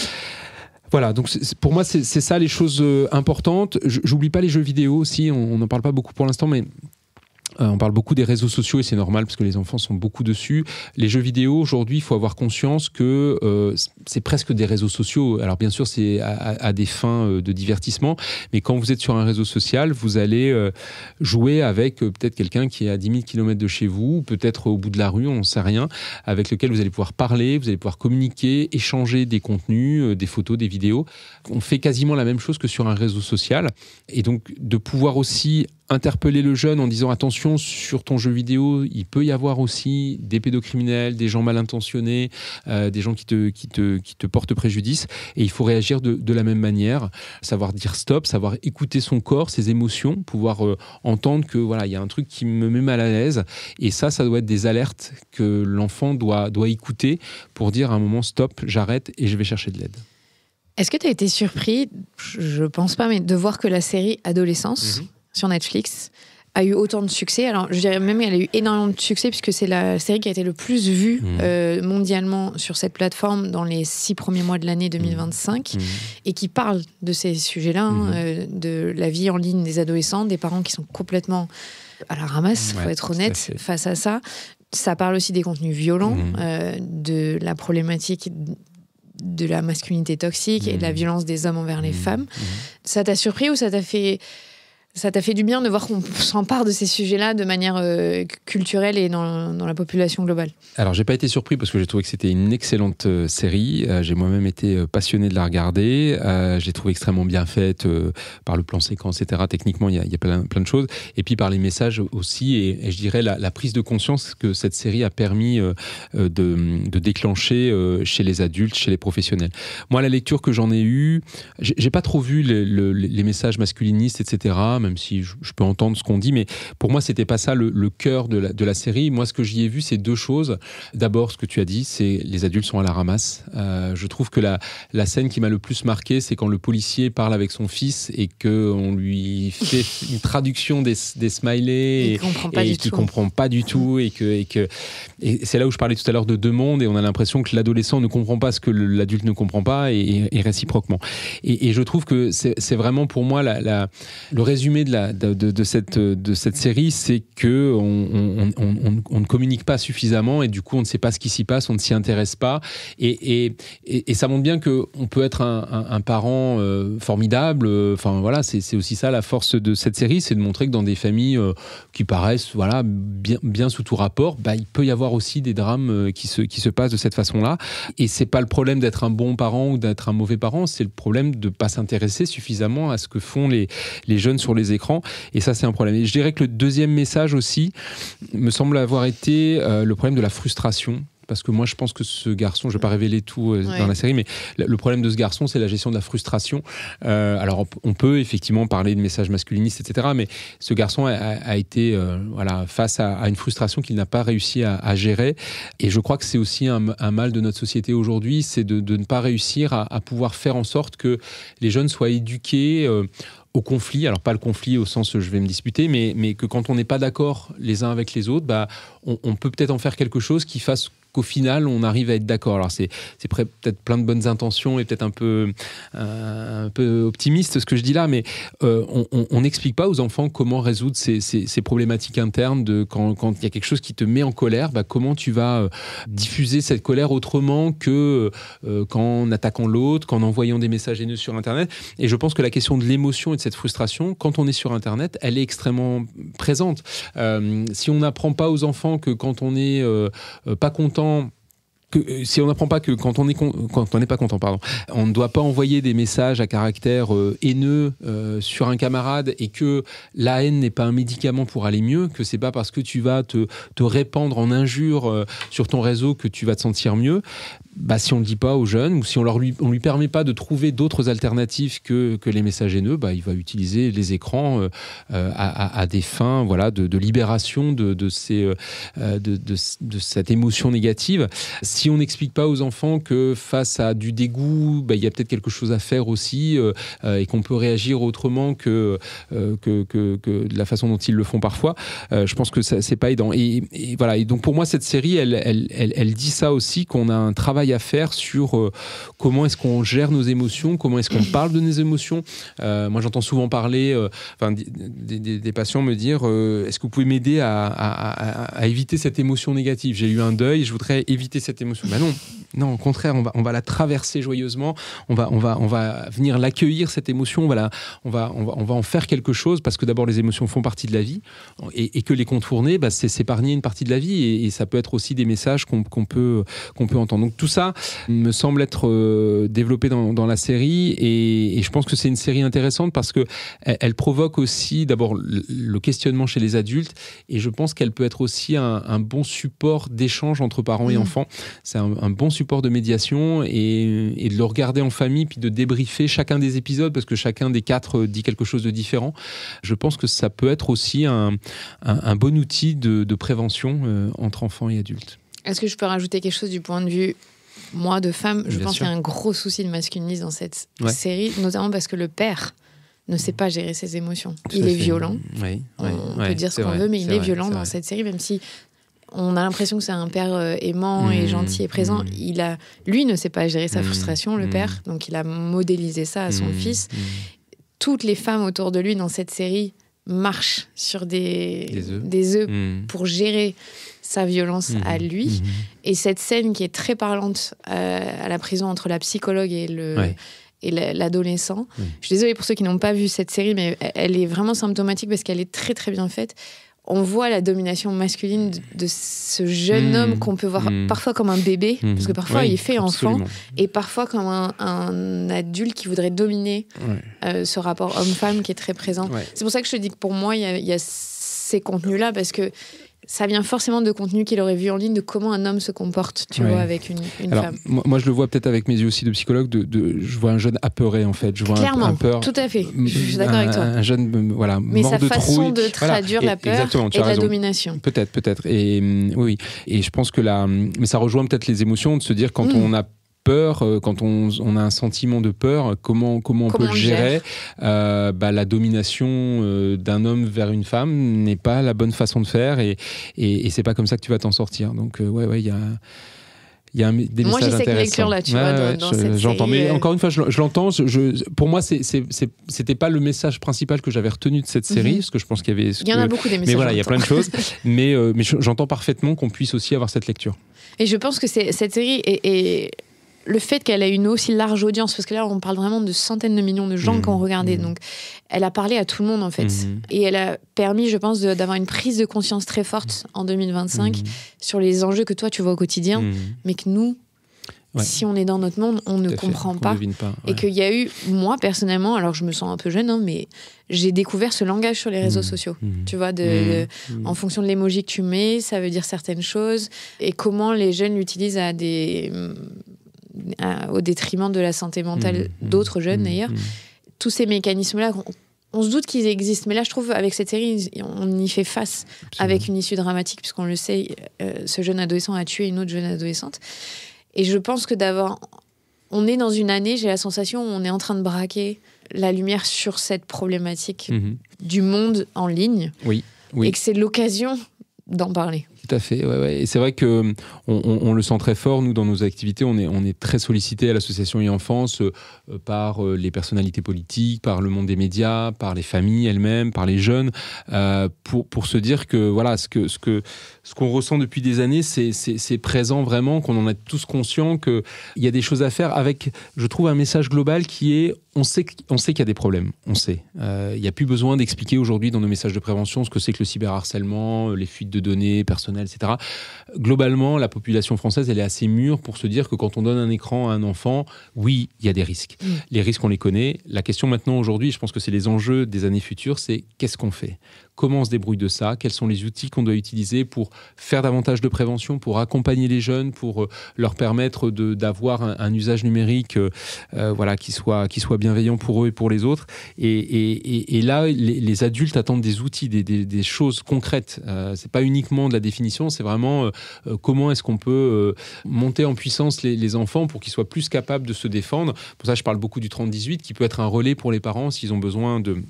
Voilà, donc pour moi, c'est ça les choses importantes. J'oublie pas les jeux vidéo aussi, on n'en parle pas beaucoup pour l'instant, mais on parle beaucoup des réseaux sociaux et c'est normal parce que les enfants sont beaucoup dessus. Les jeux vidéo, aujourd'hui, il faut avoir conscience que c'est presque des réseaux sociaux. Alors bien sûr, c'est à des fins de divertissement, mais quand vous êtes sur un réseau social, vous allez jouer avec peut-être quelqu'un qui est à 10 000 km de chez vous, peut-être au bout de la rue, on n'en sait rien, avec lequel vous allez pouvoir parler, vous allez pouvoir communiquer, échanger des contenus, des photos, des vidéos. On fait quasiment la même chose que sur un réseau social. Et donc, de pouvoir aussi interpeller le jeune en disant attention, sur ton jeu vidéo, il peut y avoir aussi des pédocriminels, des gens mal intentionnés, des gens qui te portent préjudice et il faut réagir de la même manière, savoir dire stop, savoir écouter son corps, ses émotions, pouvoir entendre que voilà, il y a un truc qui me met mal à l'aise et ça doit être des alertes que l'enfant doit écouter pour dire à un moment stop, j'arrête et je vais chercher de l'aide. Est-ce que tu as été surpris, je pense pas, mais de voir que la série Adolescence sur Netflix a eu autant de succès? Alors, je dirais même qu'elle a eu énormément de succès puisque c'est la série qui a été le plus vue mondialement sur cette plateforme dans les 6 premiers mois de l'année 2025 et qui parle de ces sujets-là, de la vie en ligne des adolescents, des parents qui sont complètement à la ramasse, faut être honnête, face à ça. Ça parle aussi des contenus violents, de la problématique de la masculinité toxique et de la violence des hommes envers les femmes. Ça t'a surpris ou ça t'a fait du bien de voir qu'on s'empare de ces sujets-là de manière culturelle et dans la population globale? Alors, j'ai pas été surpris parce que j'ai trouvé que c'était une excellente série. J'ai moi-même été passionné de la regarder. Je l'ai trouvée extrêmement bien faite par le plan séquence, etc. Techniquement, il y a plein de choses. Et puis par les messages aussi. Et je dirais la prise de conscience que cette série a permis de déclencher chez les adultes, chez les professionnels. Moi, la lecture que j'en ai eue, j'ai pas trop vu les messages masculinistes, etc., même si je peux entendre ce qu'on dit, mais pour moi, c'était pas ça le cœur de la série. Moi, ce que j'y ai vu, c'est 2 choses. D'abord, ce que tu as dit, c'est les adultes sont à la ramasse. Je trouve que la scène qui m'a le plus marqué, c'est quand le policier parle avec son fils et qu'on lui fait une traduction des smileys et qu'il comprend pas du tout et c'est là où je parlais tout à l'heure de 2 mondes et on a l'impression que l'adolescent ne comprend pas ce que l'adulte ne comprend pas et réciproquement. Et je trouve que c'est vraiment pour moi le résumé de cette série, c'est que on ne communique pas suffisamment et du coup on ne sait pas ce qui s'y passe, on ne s'y intéresse pas et ça montre bien que on peut être un parent formidable. Enfin voilà, c'est aussi ça la force de cette série, c'est de montrer que dans des familles qui paraissent bien sous tout rapport, il peut y avoir aussi des drames qui se passent de cette façon-là. Et c'est pas le problème d'être un bon parent ou d'être un mauvais parent, c'est le problème de pas s'intéresser suffisamment à ce que font les jeunes sur les écrans, et ça c'est un problème. Et je dirais que le deuxième message aussi me semble avoir été le problème de la frustration. Parce que moi, je pense que ce garçon, je ne vais pas révéler tout dans la série, mais le problème de ce garçon, c'est la gestion de la frustration. Alors, on peut effectivement parler de messages masculinistes, etc., mais ce garçon a été face à une frustration qu'il n'a pas réussi à gérer. Et je crois que c'est aussi un mal de notre société aujourd'hui, c'est de ne pas réussir à pouvoir faire en sorte que les jeunes soient éduqués au conflit, alors pas le conflit au sens je vais me disputer, mais que quand on n'est pas d'accord les uns avec les autres, on peut peut-être en faire quelque chose qui fasse qu'au final, on arrive à être d'accord. Alors, c'est peut-être plein de bonnes intentions et peut-être un peu optimiste ce que je dis là, mais on n'explique pas aux enfants comment résoudre ces problématiques internes de quand il y a quelque chose qui te met en colère, comment tu vas diffuser cette colère autrement que qu'en attaquant l'autre, qu'en envoyant des messages haineux sur Internet. Et je pense que la question de l'émotion et de cette frustration, quand on est sur Internet, elle est extrêmement présente. Si on n'apprend pas aux enfants que quand on n'est pas content, si on n'apprend pas que quand on n'est pas content, on ne doit pas envoyer des messages à caractère haineux sur un camarade, et que la haine n'est pas un médicament pour aller mieux, que c'est pas parce que tu vas te répandre en injures sur ton réseau que tu vas te sentir mieux. Si on le dit pas aux jeunes, ou si on lui permet pas de trouver d'autres alternatives que les messages haineux, il va utiliser les écrans à des fins de libération de cette émotion négative. Si on n'explique pas aux enfants que face à du dégoût, il y a peut-être quelque chose à faire aussi, et qu'on peut réagir autrement que de la façon dont ils le font parfois, je pense que c'est pas aidant. Et voilà. Et donc pour moi, cette série, elle dit ça aussi, qu'on a un travail à faire sur comment est-ce qu'on gère nos émotions, comment est-ce qu'on parle de nos émotions. Moi, j'entends souvent parler, des patients me dire est-ce que vous pouvez m'aider à éviter cette émotion négative ? J'ai eu un deuil, je voudrais éviter cette émotion. Non, au contraire, on va la traverser joyeusement. On va venir l'accueillir, cette émotion. On va en faire quelque chose, parce que d'abord les émotions font partie de la vie, et que les contourner, c'est s'épargner une partie de la vie, et ça peut être aussi des messages qu'on peut entendre. Donc tout ça me semble être développé dans la série, et je pense que c'est une série intéressante parce que elle provoque aussi d'abord le questionnement chez les adultes, et je pense qu'elle peut être aussi un bon support d'échange entre parents et enfants. C'est un bon support de médiation, et de le regarder en famille, puis de débriefer chacun des épisodes, parce que chacun des 4 dit quelque chose de différent. Je pense que ça peut être aussi un bon outil de prévention entre enfants et adultes. Est-ce que je peux rajouter quelque chose du point de vue, moi, de femme ? Je pense sûr. qu'il y a un gros souci de masculinisme dans cette série, notamment parce que le père ne sait pas gérer ses émotions. Il est violent. On peut dire ce qu'on veut, mais il est violent dans cette série, même si on a l'impression que c'est un père aimant et gentil et présent. Lui ne sait pas gérer sa frustration, le père, donc il a modélisé ça à son fils. Toutes les femmes autour de lui dans cette série marchent sur des œufs pour gérer sa violence à lui. Et cette scène qui est très parlante à la prison entre la psychologue et l'adolescent. Je suis désolée pour ceux qui n'ont pas vu cette série, mais elle est vraiment symptomatique parce qu'elle est très très bien faite. On voit la domination masculine de ce jeune homme qu'on peut voir parfois comme un bébé, parce que parfois il fait enfant, et parfois comme un adulte qui voudrait dominer ce rapport homme-femme qui est très présent. C'est pour ça que je te dis que pour moi, il y a ces contenus-là, parce que ça vient forcément de contenus qu'il aurait vu en ligne, de comment un homme se comporte, tu vois, avec une femme. Moi, je le vois peut-être avec mes yeux aussi de psychologue, je vois un jeune apeuré, en fait. Je vois un peur. Tout à fait. Je suis d'accord avec toi. Un jeune, mais mort de trouille. Mais sa façon de traduire la peur et la domination. Peut-être. Et oui. Et je pense que mais ça rejoint peut-être les émotions, de se dire quand on a peur, quand on a un sentiment de peur, comment on peut le gérer. La domination d'un homme vers une femme n'est pas la bonne façon de faire, et c'est pas comme ça que tu vas t'en sortir. Donc il y a des messages intéressants. Moi, j'ai cette lecture-là, tu vois, dans cette j'entends. série. Mais encore une fois, je l'entends. Pour moi, c'était pas le message principal que j'avais retenu de cette série, parce que je pense qu'il y avait... Il y en a beaucoup des messages. Mais voilà, il y a plein de choses. mais j'entends parfaitement qu'on puisse aussi avoir cette lecture. Et je pense que cette série est le fait qu'elle ait une aussi large audience, parce que là on parle vraiment de centaines de millions de gens qui ont regardé, donc elle a parlé à tout le monde en fait, et elle a permis, je pense, d'avoir une prise de conscience très forte en 2025 sur les enjeux que toi tu vois au quotidien, mais que nous, si on est dans notre monde, on ne comprend pas. Et qu'il y a eu, moi personnellement, alors je me sens un peu jeune, mais j'ai découvert ce langage sur les réseaux sociaux. Tu vois, en fonction de l'emoji que tu mets, ça veut dire certaines choses, et comment les jeunes l'utilisent au détriment de la santé mentale d'autres jeunes d'ailleurs. Tous ces mécanismes-là, on se doute qu'ils existent, mais là je trouve avec cette série on y fait face. Absolument. Avec une issue dramatique, puisqu'on le sait, ce jeune adolescent a tué une autre jeune adolescente, et je pense que on est dans une année, j'ai la sensation, où on est en train de braquer la lumière sur cette problématique du monde en ligne, et que c'est l'occasion d'en parler. tout à fait. Ouais. Et c'est vrai que on le sent très fort. Nous, dans nos activités, on est très sollicité à l'association e-enfance par les personnalités politiques, par le monde des médias, par les familles elles-mêmes, par les jeunes, pour se dire que voilà, ce qu'on ressent depuis des années, c'est présent vraiment, qu'on en est tous conscients, qu'il y a des choses à faire avec, je trouve, un message global qui est on sait qu'il y a des problèmes, on sait. Il n'y a plus besoin d'expliquer aujourd'hui dans nos messages de prévention ce que c'est que le cyberharcèlement, les fuites de données personnelles, etc. Globalement, la population française, elle est assez mûre pour se dire que quand on donne un écran à un enfant, oui, il y a des risques. Les risques, on les connaît. La question maintenant, aujourd'hui, je pense que c'est les enjeux des années futures, c'est qu'est-ce qu'on fait ? Comment on se débrouille de ça ? Quels sont les outils qu'on doit utiliser pour faire davantage de prévention, pour accompagner les jeunes, pour leur permettre d'avoir un usage numérique qui soit bienveillant pour eux et pour les autres. Et là, les adultes attendent des outils, des choses concrètes. C'est pas uniquement de la définition, c'est vraiment comment est-ce qu'on peut monter en puissance les enfants pour qu'ils soient plus capables de se défendre. Pour ça, je parle beaucoup du 30-18 qui peut être un relais pour les parents s'ils ont besoin de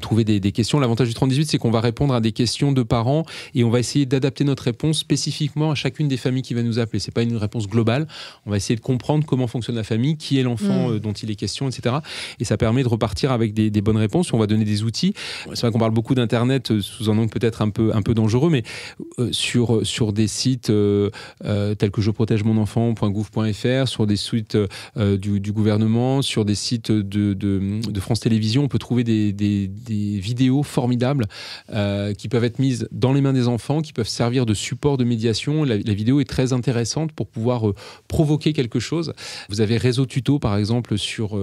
trouver des questions. L'avantage du 30-18, c'est qu'on va répondre à des questions de parents et on va essayer d'adapter notre réponse spécifiquement à chacune des familles qui va nous appeler. C'est pas une réponse globale. On va essayer de comprendre comment fonctionne la famille, qui est l'enfant dont il est question, etc. Et ça permet de repartir avec des bonnes réponses. On va donner des outils. C'est vrai qu'on parle beaucoup d'Internet sous un angle peut-être un peu dangereux, mais sur des sites tels que jeprotègemonenfant.gouv.fr, sur des sites du gouvernement, sur des sites de France Télévisions, on peut trouver des vidéos formidables qui peuvent être mises dans les mains des enfants, qui peuvent servir de support de médiation. La vidéo est très intéressante pour pouvoir provoquer quelque chose. Vous avez Réseau Tuto, par exemple, sur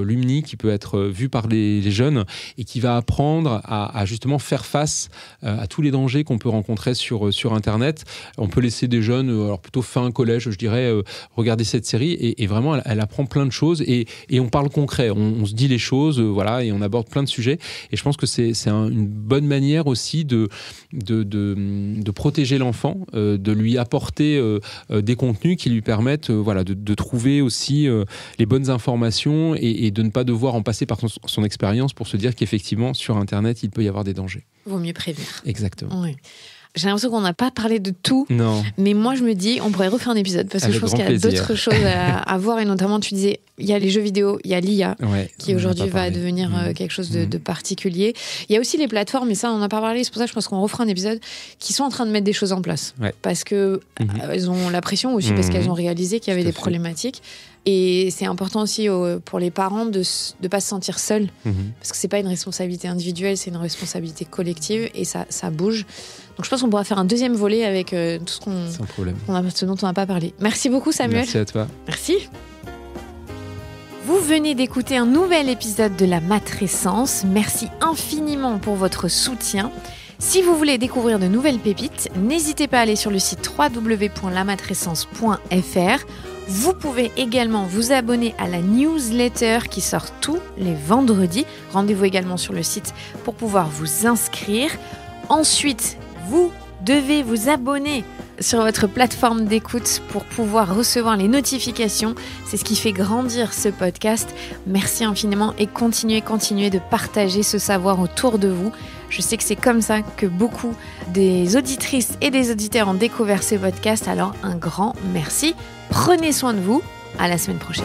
Lumni, qui peut être vu par les jeunes et qui va apprendre à justement faire face à tous les dangers qu'on peut rencontrer sur Internet. On peut laisser des jeunes, alors plutôt fin collège, je dirais, regarder cette série et vraiment, elle apprend plein de choses et on parle concret. On se dit les choses, voilà, et on aborde plein de sujets. Et je pense que c'est une bonne manière aussi de protéger l'enfant, de lui apporter des contenus qui lui permettent de trouver aussi les bonnes informations et de ne pas devoir en passer par son expérience pour se dire qu'effectivement, sur Internet, il peut y avoir des dangers. Vaut mieux prévenir. Exactement. Oui. J'ai l'impression qu'on n'a pas parlé de tout. Non. Mais moi, je me dis, on pourrait refaire un épisode parce que je pense qu'il y a d'autres choses à voir. Et notamment, tu disais, il y a les jeux vidéo, il y a l'IA qui aujourd'hui va devenir quelque chose de particulier. Il y a aussi les plateformes, et ça, on n'en a pas parlé. C'est pour ça que je pense qu'on refera un épisode qui sont en train de mettre des choses en place. Parce qu'elles ont la pression aussi, parce qu'elles ont réalisé qu'il y avait des problématiques. Et c'est important aussi pour les parents de ne pas se sentir seuls. Parce que ce n'est pas une responsabilité individuelle, c'est une responsabilité collective et ça bouge. Donc je pense qu'on pourra faire un deuxième volet avec tout ce dont on n'a pas parlé. Merci beaucoup, Samuel. Merci à toi. Merci. Vous venez d'écouter un nouvel épisode de La Matrescence. Merci infiniment pour votre soutien. Si vous voulez découvrir de nouvelles pépites, n'hésitez pas à aller sur le site www.lamatrescence.fr. Vous pouvez également vous abonner à la newsletter qui sort tous les vendredis. Rendez-vous également sur le site pour pouvoir vous inscrire. Ensuite, vous devez vous abonner sur votre plateforme d'écoute pour pouvoir recevoir les notifications. C'est ce qui fait grandir ce podcast. Merci infiniment et continuez de partager ce savoir autour de vous. Je sais que c'est comme ça que beaucoup des auditrices et des auditeurs ont découvert ce podcast. Alors un grand merci. Prenez soin de vous. À la semaine prochaine.